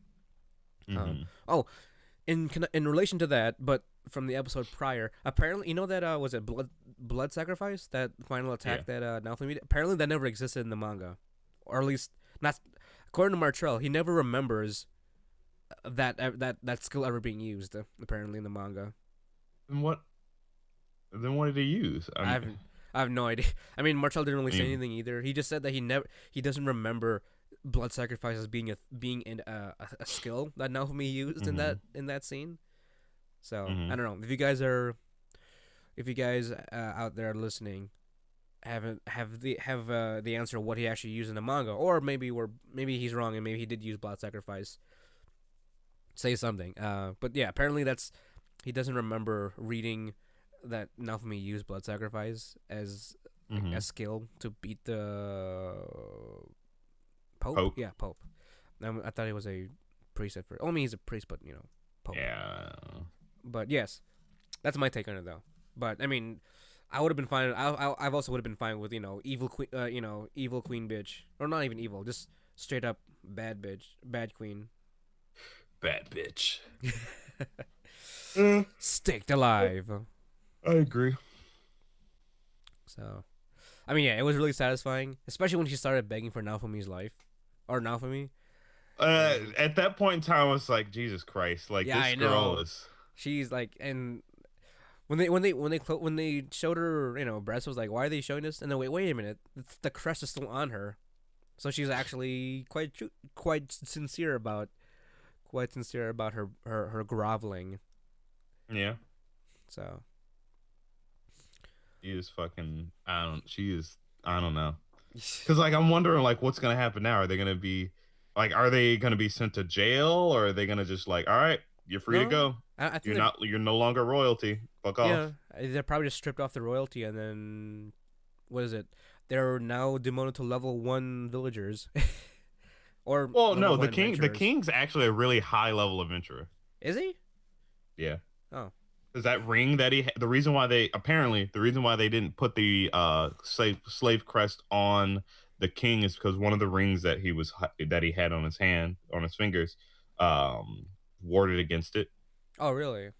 In relation to that, but from the episode prior, apparently that was it blood sacrifice, that final attack that Naofumi, apparently that never existed in the manga, or at least not according to Martrell. He never remembers that skill ever being used apparently in the manga. Then what did he use? I have no idea. I mean, Martrell didn't really say anything either. He just said that he doesn't remember blood sacrifice as being a skill that Naofumi used in that scene. So I don't know if you guys out there listening have the answer of what he actually used in the manga, or maybe he's wrong and maybe he did use blood sacrifice. Say something. But yeah, apparently he doesn't remember reading that Naofumi used blood sacrifice as a skill to beat the Pope? Yeah, Pope. I thought he was a priest at first. I mean, he's a priest, but Pope. Yeah. But yes, that's my take on it, though. But I mean, I would have been fine. I've also would have been fine with evil queen, evil queen bitch, or not even evil, just straight up bad bitch, bad queen, bad bitch, staked alive. I agree. So, I mean, yeah, it was really satisfying, especially when she started begging for Naofumi's life, or Naofumi. At that point in time, I was like, Jesus Christ! Like Yeah, this I girl know. is. She's like, and when they showed her, breast, was like, why are they showing this? And then wait a minute, the crest is still on her, so she's actually quite sincere about her groveling. Yeah. So She is fucking. She is. I don't know. Because like I'm wondering like what's gonna happen now? Are they gonna be like are they gonna be sent to jail or are they gonna just like all right you're free to no, go? I think they You're no longer royalty. Fuck yeah, off. they're probably just stripped off the royalty, and then what is it? They're now demoted to level 1 villagers, or Well, level no, 1 the adventurers. king's actually a really high level adventurer. Is he? Yeah. Oh, Because that ring that the reason why they didn't put the slave crest on the king is because one of the rings that he had on his fingers, um, warded against it. oh, really?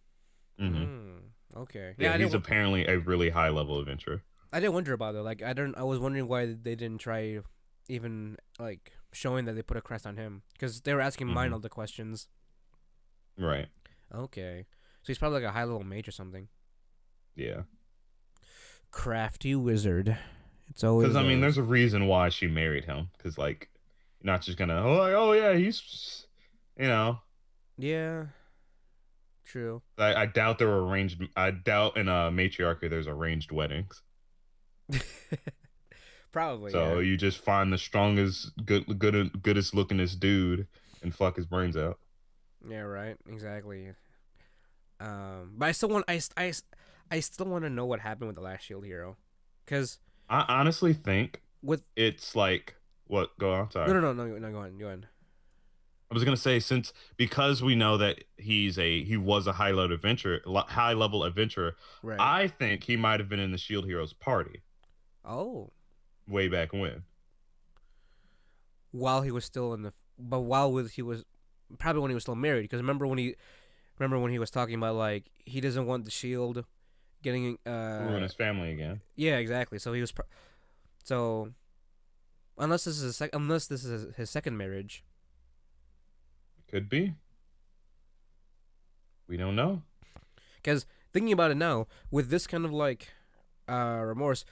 Hmm. Okay. Yeah, Yeah, he's apparently a really high level adventurer. I didn't wonder about it. Like, I was wondering why they didn't try, even like showing that they put a crest on him, because they were asking mine all the questions. Right. Okay. So he's probably like a high level mage or something. Yeah. Crafty wizard. It's always. Because I mean, there's a reason why she married him. Because like, you're not just gonna oh yeah he's, you know. Yeah. True. I doubt there were arranged. I doubt in a matriarchy there's arranged weddings. Probably. So yeah. you just find the strongest, goodest lookingest dude and fuck his brains out. Yeah. Right. Exactly. But I still want to know what happened with the last shield hero, because I honestly think with it's like what go on. Sorry. no, go on. I was gonna say because we know that he was a high level adventurer. Right. I think he might have been in the Shield Heroes party. Oh. Way back when. While he was still he was probably when he was still married, because remember when he was talking about like he doesn't want the shield getting Ruin his family again. Yeah, exactly. So he was so unless this is his second marriage. Could be. We don't know. Because thinking about it now, with this kind of like remorse,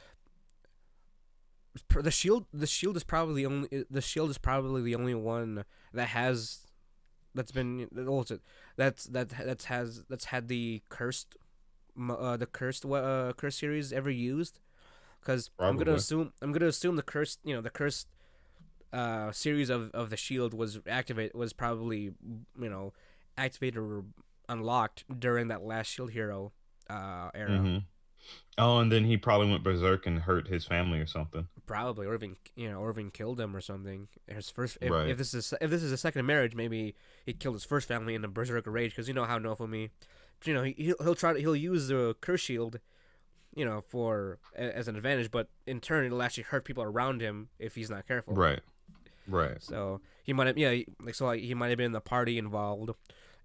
the shield is probably the only one that has that's been that's had the cursed curse series ever used. Because I'm gonna assume the cursed series of the shield was probably activated or unlocked during that last shield hero era. Mm-hmm. Oh, and then he probably went berserk and hurt his family or something. Probably, or even killed them or something. His first, right. if this is a second marriage, maybe he killed his first family in a berserk rage, because you know how Nofumi, he'll use the curse shield, for as an advantage, but in turn it'll actually hurt people around him if he's not careful. Right. So he might have, he might have been in the party involved,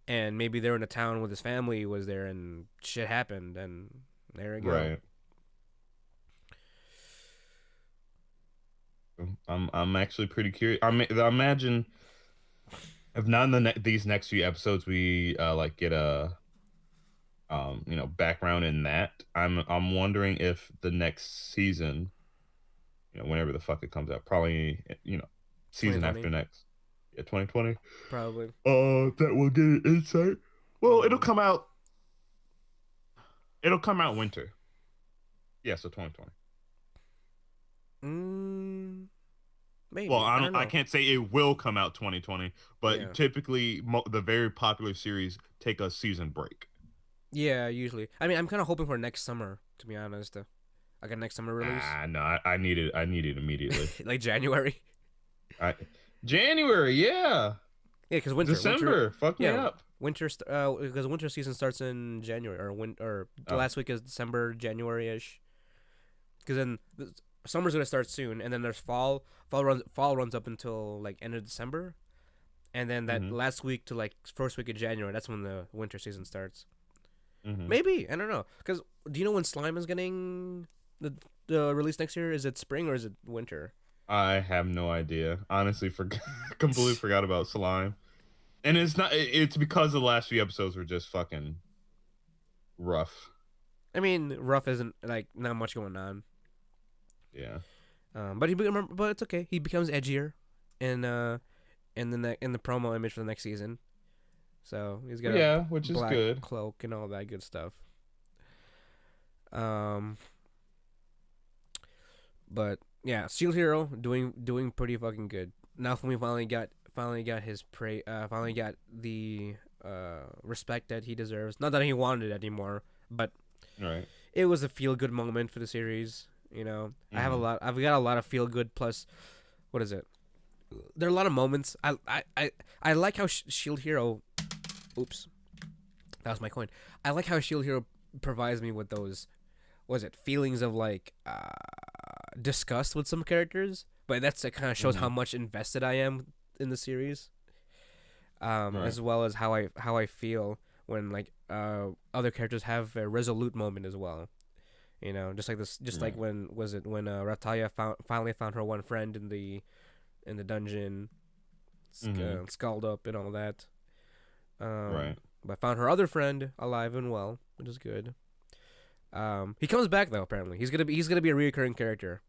and maybe they're in a town with his family was there, and shit happened, and there we go. Right. I'm actually pretty curious. I imagine if not in these next few episodes we like get a background in that. I'm wondering if the next season, whenever the fuck it comes out, probably season after next. Yeah, 2020. Probably. That will get an insight. Well, it'll come out winter. Yeah, so 2020. Maybe. Well, I don't know. I can't say it will come out 2020, but typically the very popular series take a season break. Yeah, usually. I mean, I'm kind of hoping for next summer, to be honest. Like a next summer release. No, I need it immediately. Like January. January, yeah. Yeah, because winter. December, fuck me up. Winter, because winter season starts in January, or the last week is December, January-ish. Because then summer's gonna start soon, and then there's fall. Fall runs up until like end of December, and then that last week to like first week of January, that's when the winter season starts. Maybe, I don't know. Because do you know when Slime is getting the release next year? Is it spring or is it winter? I have no idea. Honestly, completely forgot about Slime. And it's not. It's because the last few episodes were just fucking rough. I mean, rough isn't like not much going on. Yeah. But it's okay. He becomes edgier, in the promo image for the next season. So he's got a which is black good. cloak and all that good stuff. But yeah, Shield Hero doing pretty fucking good. Now we finally got his finally got the respect that he deserves. Not that he wanted it anymore, but Right. it was a feel good moment for the series. You know, I've got a lot of feel good plus, what is it? There are a lot of moments. I like how Shield Hero. Oops, that was my coin. I like how Shield Hero provides me with those. Was it feelings of like disgust with some characters? But that kind of shows how much invested I am in the series. As well as how I feel when like other characters have a resolute moment as well. You know, just like this, like when Rataya finally found her one friend in the dungeon, skulled up and all that. Right. But found her other friend alive and well, which is good. He comes back though. Apparently, he's gonna be a recurring character.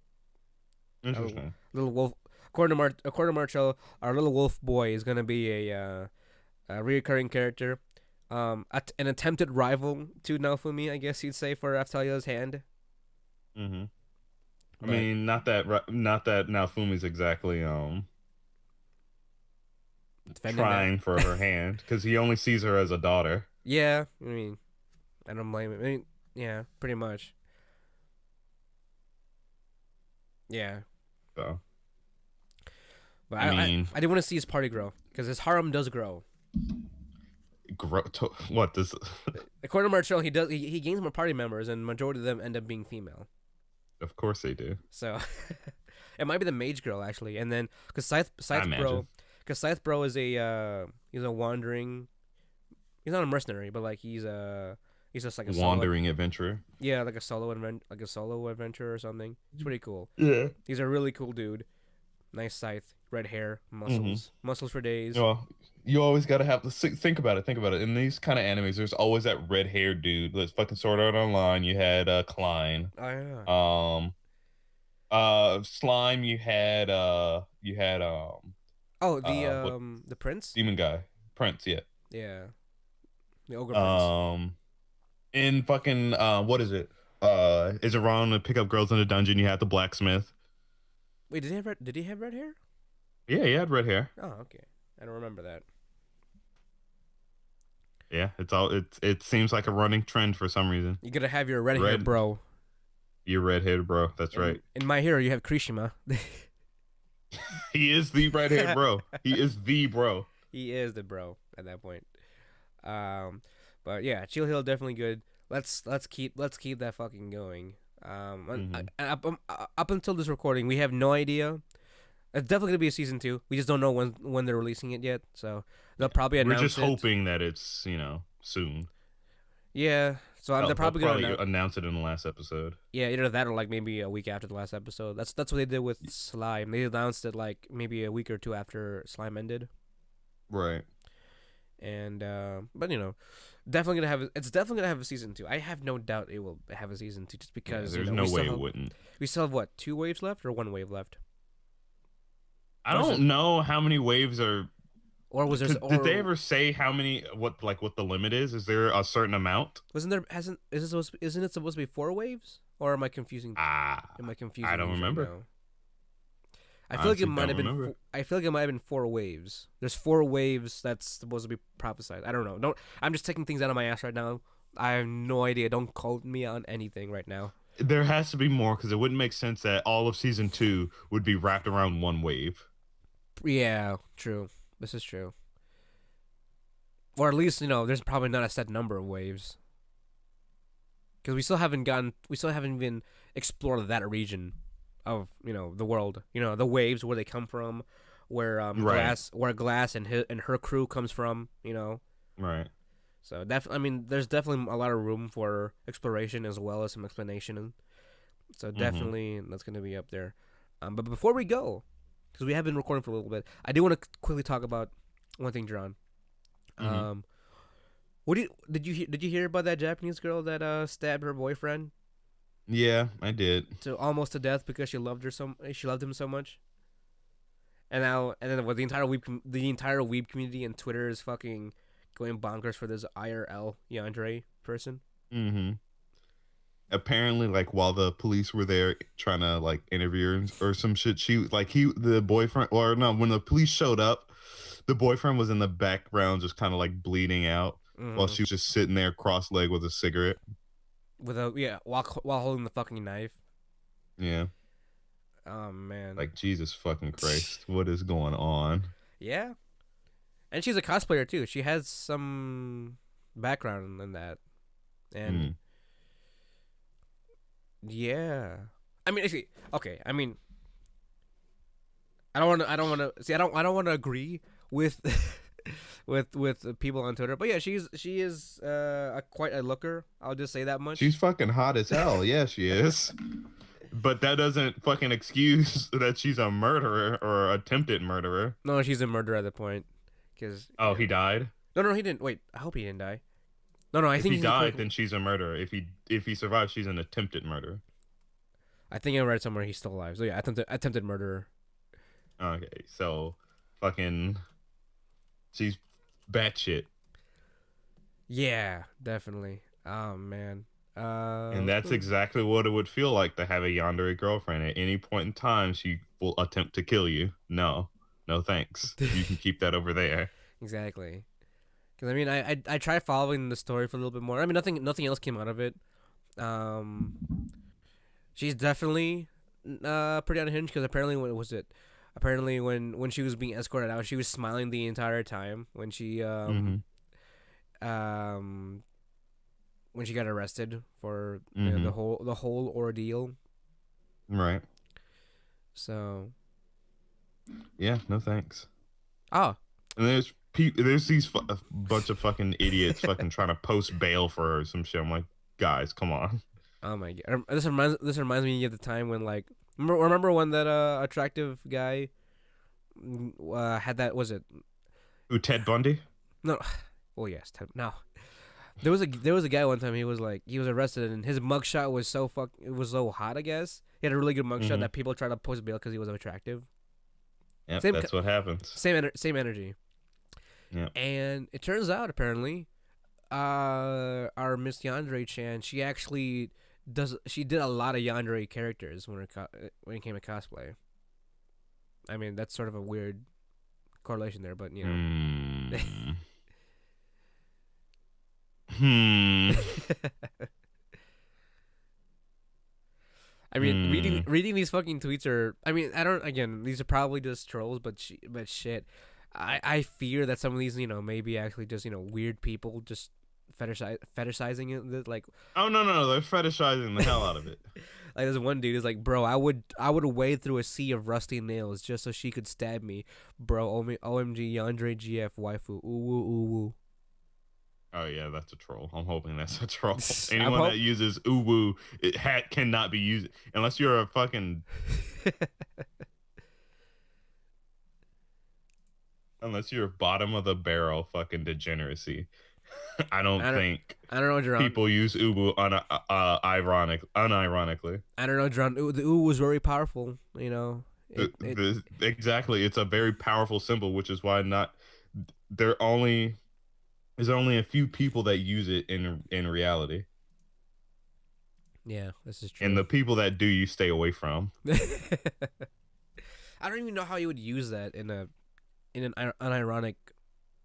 Interesting. Little wolf. According to Marshall, our little wolf boy is gonna be a recurring character. An attempted rival to Naofumi, I guess you'd say, for Raphtalia's hand. I mean, not that Naofumi's exactly trying for her hand, because he only sees her as a daughter. Yeah, I mean, I don't blame him. I mean, yeah, pretty much. Yeah. So. But I didn't want to see his party grow, because his harem does grow. What does? According to Marshall, he does. He gains more party members, and majority of them end up being female. Of course they do. So, it might be the mage girl actually, and then because Scythe Bro is he's a wandering. He's not a mercenary, but like he's just like a wandering adventurer. Yeah, like a solo adventure or something. It's pretty cool. Yeah, he's a really cool dude. Nice Scythe, red hair, muscles for days. Well, you always gotta have to think about it. In these kind of animes, there's always that red haired dude. Let's fucking Sword Art Online. You had Klein. Oh yeah. Slime. You had the prince. Demon guy. Prince. Yeah. Yeah. The ogre prince. In fucking what is it? Is it wrong to pick up girls in the dungeon? You had the blacksmith. Wait, did he have red hair? Yeah, he had red hair. Oh, okay. I don't remember that. Yeah, it seems like a running trend for some reason. You gotta have your red hair bro. Your red-haired bro. That's right. In My Hero, you have Kirishima. He is the red-haired bro. He is the bro. He is the bro at that point. But yeah, Chill Hill definitely good. Let's keep that fucking going. Up until this recording, we have no idea. It's definitely gonna be a season 2. We just don't know when they're releasing it yet. So they'll probably announce it. We're just hoping that it's soon. Yeah. So they're probably gonna announce it in the last episode. Yeah, either that or like maybe a week after the last episode. That's what they did with Slime. They announced it like maybe a week or two after Slime ended. Right. And but definitely gonna have a season 2. I have no doubt it will have a season 2 just because there's no way it wouldn't. We still have what, 2 waves left or 1 wave left? I don't know how many waves are. Or was there? Did they ever say how many? What the limit is? Is there a certain amount? Isn't it supposed to be 4 waves? Or am I confusing? I don't remember. Right, I feel like it might have been. I feel like it might have been 4 waves. There's 4 waves that's supposed to be prophesied. I don't know. I'm just taking things out of my ass right now. I have no idea. Don't call me on anything right now. There has to be more because it wouldn't make sense that all of season 2 would be wrapped around 1 wave. Yeah, true. This is true. Or at least, there's probably not a set number of waves. Because we still haven't even explored that region of, the world. The waves, where they come from, where Glass and her crew comes from, Right. So there's definitely a lot of room for exploration as well as some explanation. So definitely that's going to be up there. But before we go, because we have been recording for a little bit, I do want to quickly talk about one thing, Jarron. What did you hear about that Japanese girl that stabbed her boyfriend? Yeah, I did. Almost to death because she loved him so much. And then the entire weeb community and Twitter is fucking going bonkers for this IRL Yandere person. Mm-hmm. Apparently, like, while the police were there trying to like interview her or some shit, the boyfriend, or no, when the police showed up, the boyfriend was in the background just kind of like bleeding out while she was just sitting there cross-legged with a cigarette. While holding the fucking knife. Yeah. Oh man. Like, Jesus fucking Christ, what is going on? Yeah. And she's a cosplayer too. She has some background in that. And yeah. I mean, actually, okay. I mean, I don't want to agree with with people on Twitter, but yeah, she is quite a looker. I'll just say that much. She's fucking hot as hell. Yeah, she is. But that doesn't fucking excuse that she's a murderer or attempted murderer. No, she's a murderer at the point. He died? No, he didn't. Wait, I hope he didn't die. No, I think he died, then she's a murderer. If he survived, she's an attempted murderer. I think I read somewhere he's still alive. So yeah, attempted murderer. Okay, so fucking, she's batshit. Yeah, definitely. Oh man. And that's exactly what it would feel like to have a yandere girlfriend. At any point in time, she will attempt to kill you. No thanks. You can keep that over there. Exactly. Because I mean, I tried following the story for a little bit more. I mean, nothing else came out of it. She's definitely pretty unhinged because apparently when she was being escorted out, she was smiling the entire time when she when she got arrested for the whole ordeal. Right. So. Yeah. No thanks. Oh. And there's these bunch of fucking idiots fucking trying to post bail for her or some shit. I'm like, guys, come on. Oh my god! This reminds me of the time when, like, remember when that attractive guy had that, was it? Who, Ted Bundy? No. Oh yes, Ted. No. There was a guy one time, he was arrested and his mugshot was so hot, I guess. He had a really good mugshot that people tried to post bail because he was attractive. Yep, that's what happens. Same energy. Yeah. And it turns out apparently our Miss Yandere-chan, she actually did a lot of yandere characters when it came to cosplay. I mean, that's sort of a weird correlation there, but you know. I mean, reading these fucking tweets are. I mean, again, these are probably just trolls, but shit, I fear that some of these, maybe actually just weird people just fetishizing it, like. Oh no, they're fetishizing the hell out of it. Like, there's one dude who's like, bro, I would wade through a sea of rusty nails just so she could stab me, bro. OMG, Yandere GF waifu, ooh. Oh yeah, that's a troll. I'm hoping that's a troll. Anyone that uses uwu, cannot be used unless you're a fucking. Unless you're bottom of the barrel fucking degeneracy. I don't think people use uwu unironically. I don't know, John. The uwu was very powerful. Exactly, it's a very powerful symbol, which is why there's only a few people that use it in reality. Yeah, this is true. And the people that do, you stay away from. I don't even know how you would use that in an unironic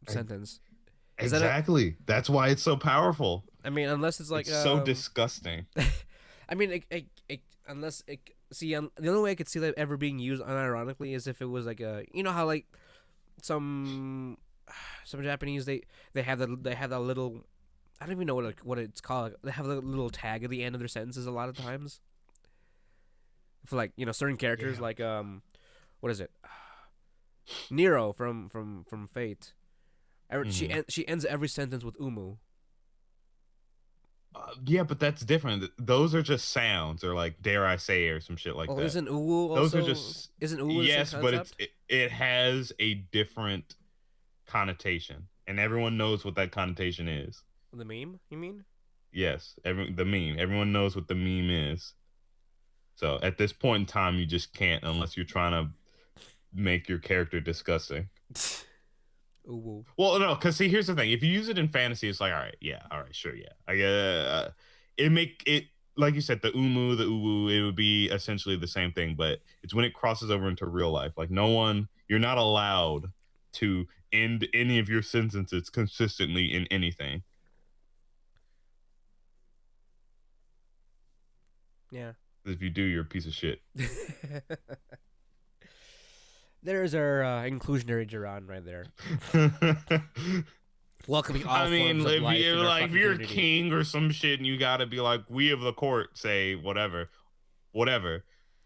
sentence. Exactly. That's why it's so powerful. I mean, unless it's like it's so disgusting. I mean, the only way I could see that ever being used unironically is if it was like how like some Japanese they have that little, I don't even know what it's called. They have a little tag at the end of their sentences a lot of times for like certain characters, like what is it? Nero from Fate. She ends every sentence with umu. Yeah, but that's different. Those are just sounds, or like dare I say, or some shit like that. Isn't uwu Those also? are just Isn't uwu yes, the same but concept? it has a different connotation, and everyone knows what that connotation is. The meme, you mean? Yes, the meme. Everyone knows what the meme is. So at this point in time, you just can't unless you're trying to make your character disgusting. Uwu. Well, no, because see, here's the thing: if you use it in fantasy, it's like, all right, sure, yeah. It make it like you said, the umu, the uwu, it would be essentially the same thing, but it's when it crosses over into real life. Like you're not allowed to end any of your sentences consistently in anything. Yeah. If you do, you're a piece of shit. There's our inclusionary Jarron right there. Welcoming all forms of life. If you're a king or some shit and you gotta be like, we of the court say whatever.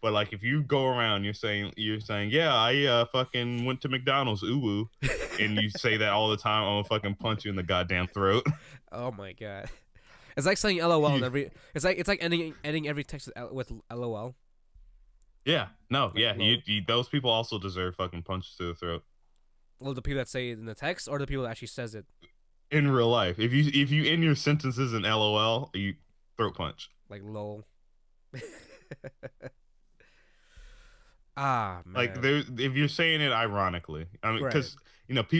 But like if you go around, you're saying, yeah, I fucking went to McDonald's, ooh, and you say that all the time, I'm gonna fucking punch you in the goddamn throat. Oh my god. It's like saying LOL in every. It's like ending every text with LOL. Yeah, no, yeah. Those people also deserve fucking punches to the throat. Well, the people that say it in the text, or the people that actually says it in real life. If you end your sentences in LOL, you throat punch. Like lol. Ah man. Like if you're saying it ironically, I mean, because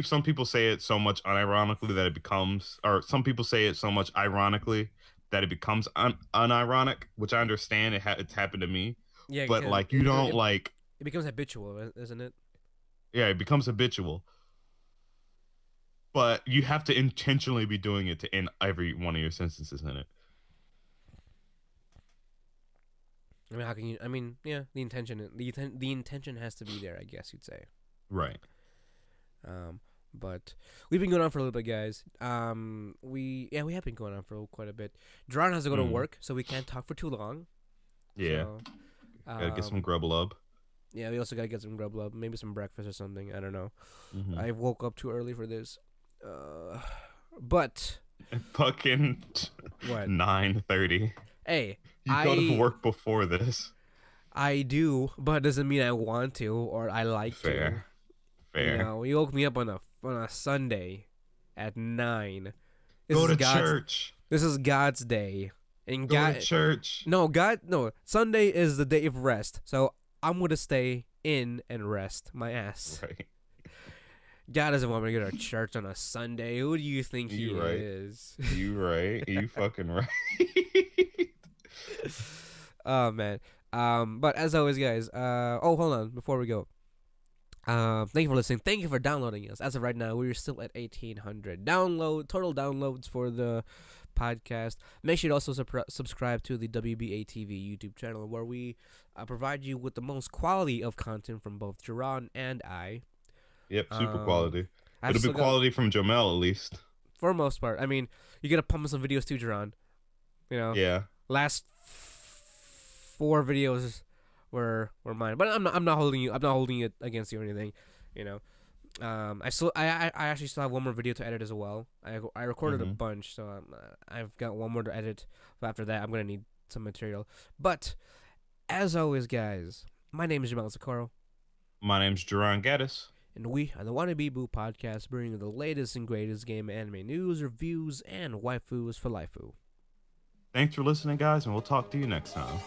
some people say it so much unironically that it becomes, or some people say it so much ironically that it becomes unironic, which I understand. It's happened to me. Yeah, but like you don't like. It becomes habitual, isn't it? Yeah, it becomes habitual. But you have to intentionally be doing it to end every one of your sentences in it. I mean, how can you? I mean, yeah, the intention has to be there, I guess you'd say. Right. But we've been going on for a little bit, guys. We have been going on for quite a bit. Jarron has to go to work, so we can't talk for too long. Yeah. So, gotta get some grub lub. Yeah, we also gotta get some grub lub, maybe some breakfast or something. I don't know. Mm-hmm. I woke up too early for this. But fucking what? 9:30. Hey, you go to work before this. I do, but it doesn't mean I want to or I like to. Fair. You know, you woke me up on a Sunday at 9. Go to church. This is God's day. And go to church. No. Sunday is the day of rest. So I'm gonna stay in and rest my ass. Right. God doesn't want me to go to church on a Sunday. Who do you think he is? You right. You fucking right. Oh man. But as always, guys. Hold on before we go. Thank you for listening. Thank you for downloading us. As of right now, we're still at 1,800 total downloads for the podcast. Make sure to also subscribe to the WBA TV YouTube channel, where we provide you with the most quality of content from both Jarron and I. Yep, super quality. It'll be quality from Jomel at least. For the most part. I mean, you gotta pump some videos too, Jarron. You know. Yeah. Last 4 videos were mine, but I'm not holding you. I'm not holding it against you or anything. You know. I actually still have one more video to edit as well. I recorded a bunch, so I've got one more to edit. But after that, I'm gonna need some material. But as always, guys, my name is Jomel Socorro. My name's Jarron Gaddis. And we are the Wannabe Boo Podcast, bringing you the latest and greatest game and anime news, reviews, and waifus for lifeu. Thanks for listening, guys, and we'll talk to you next time.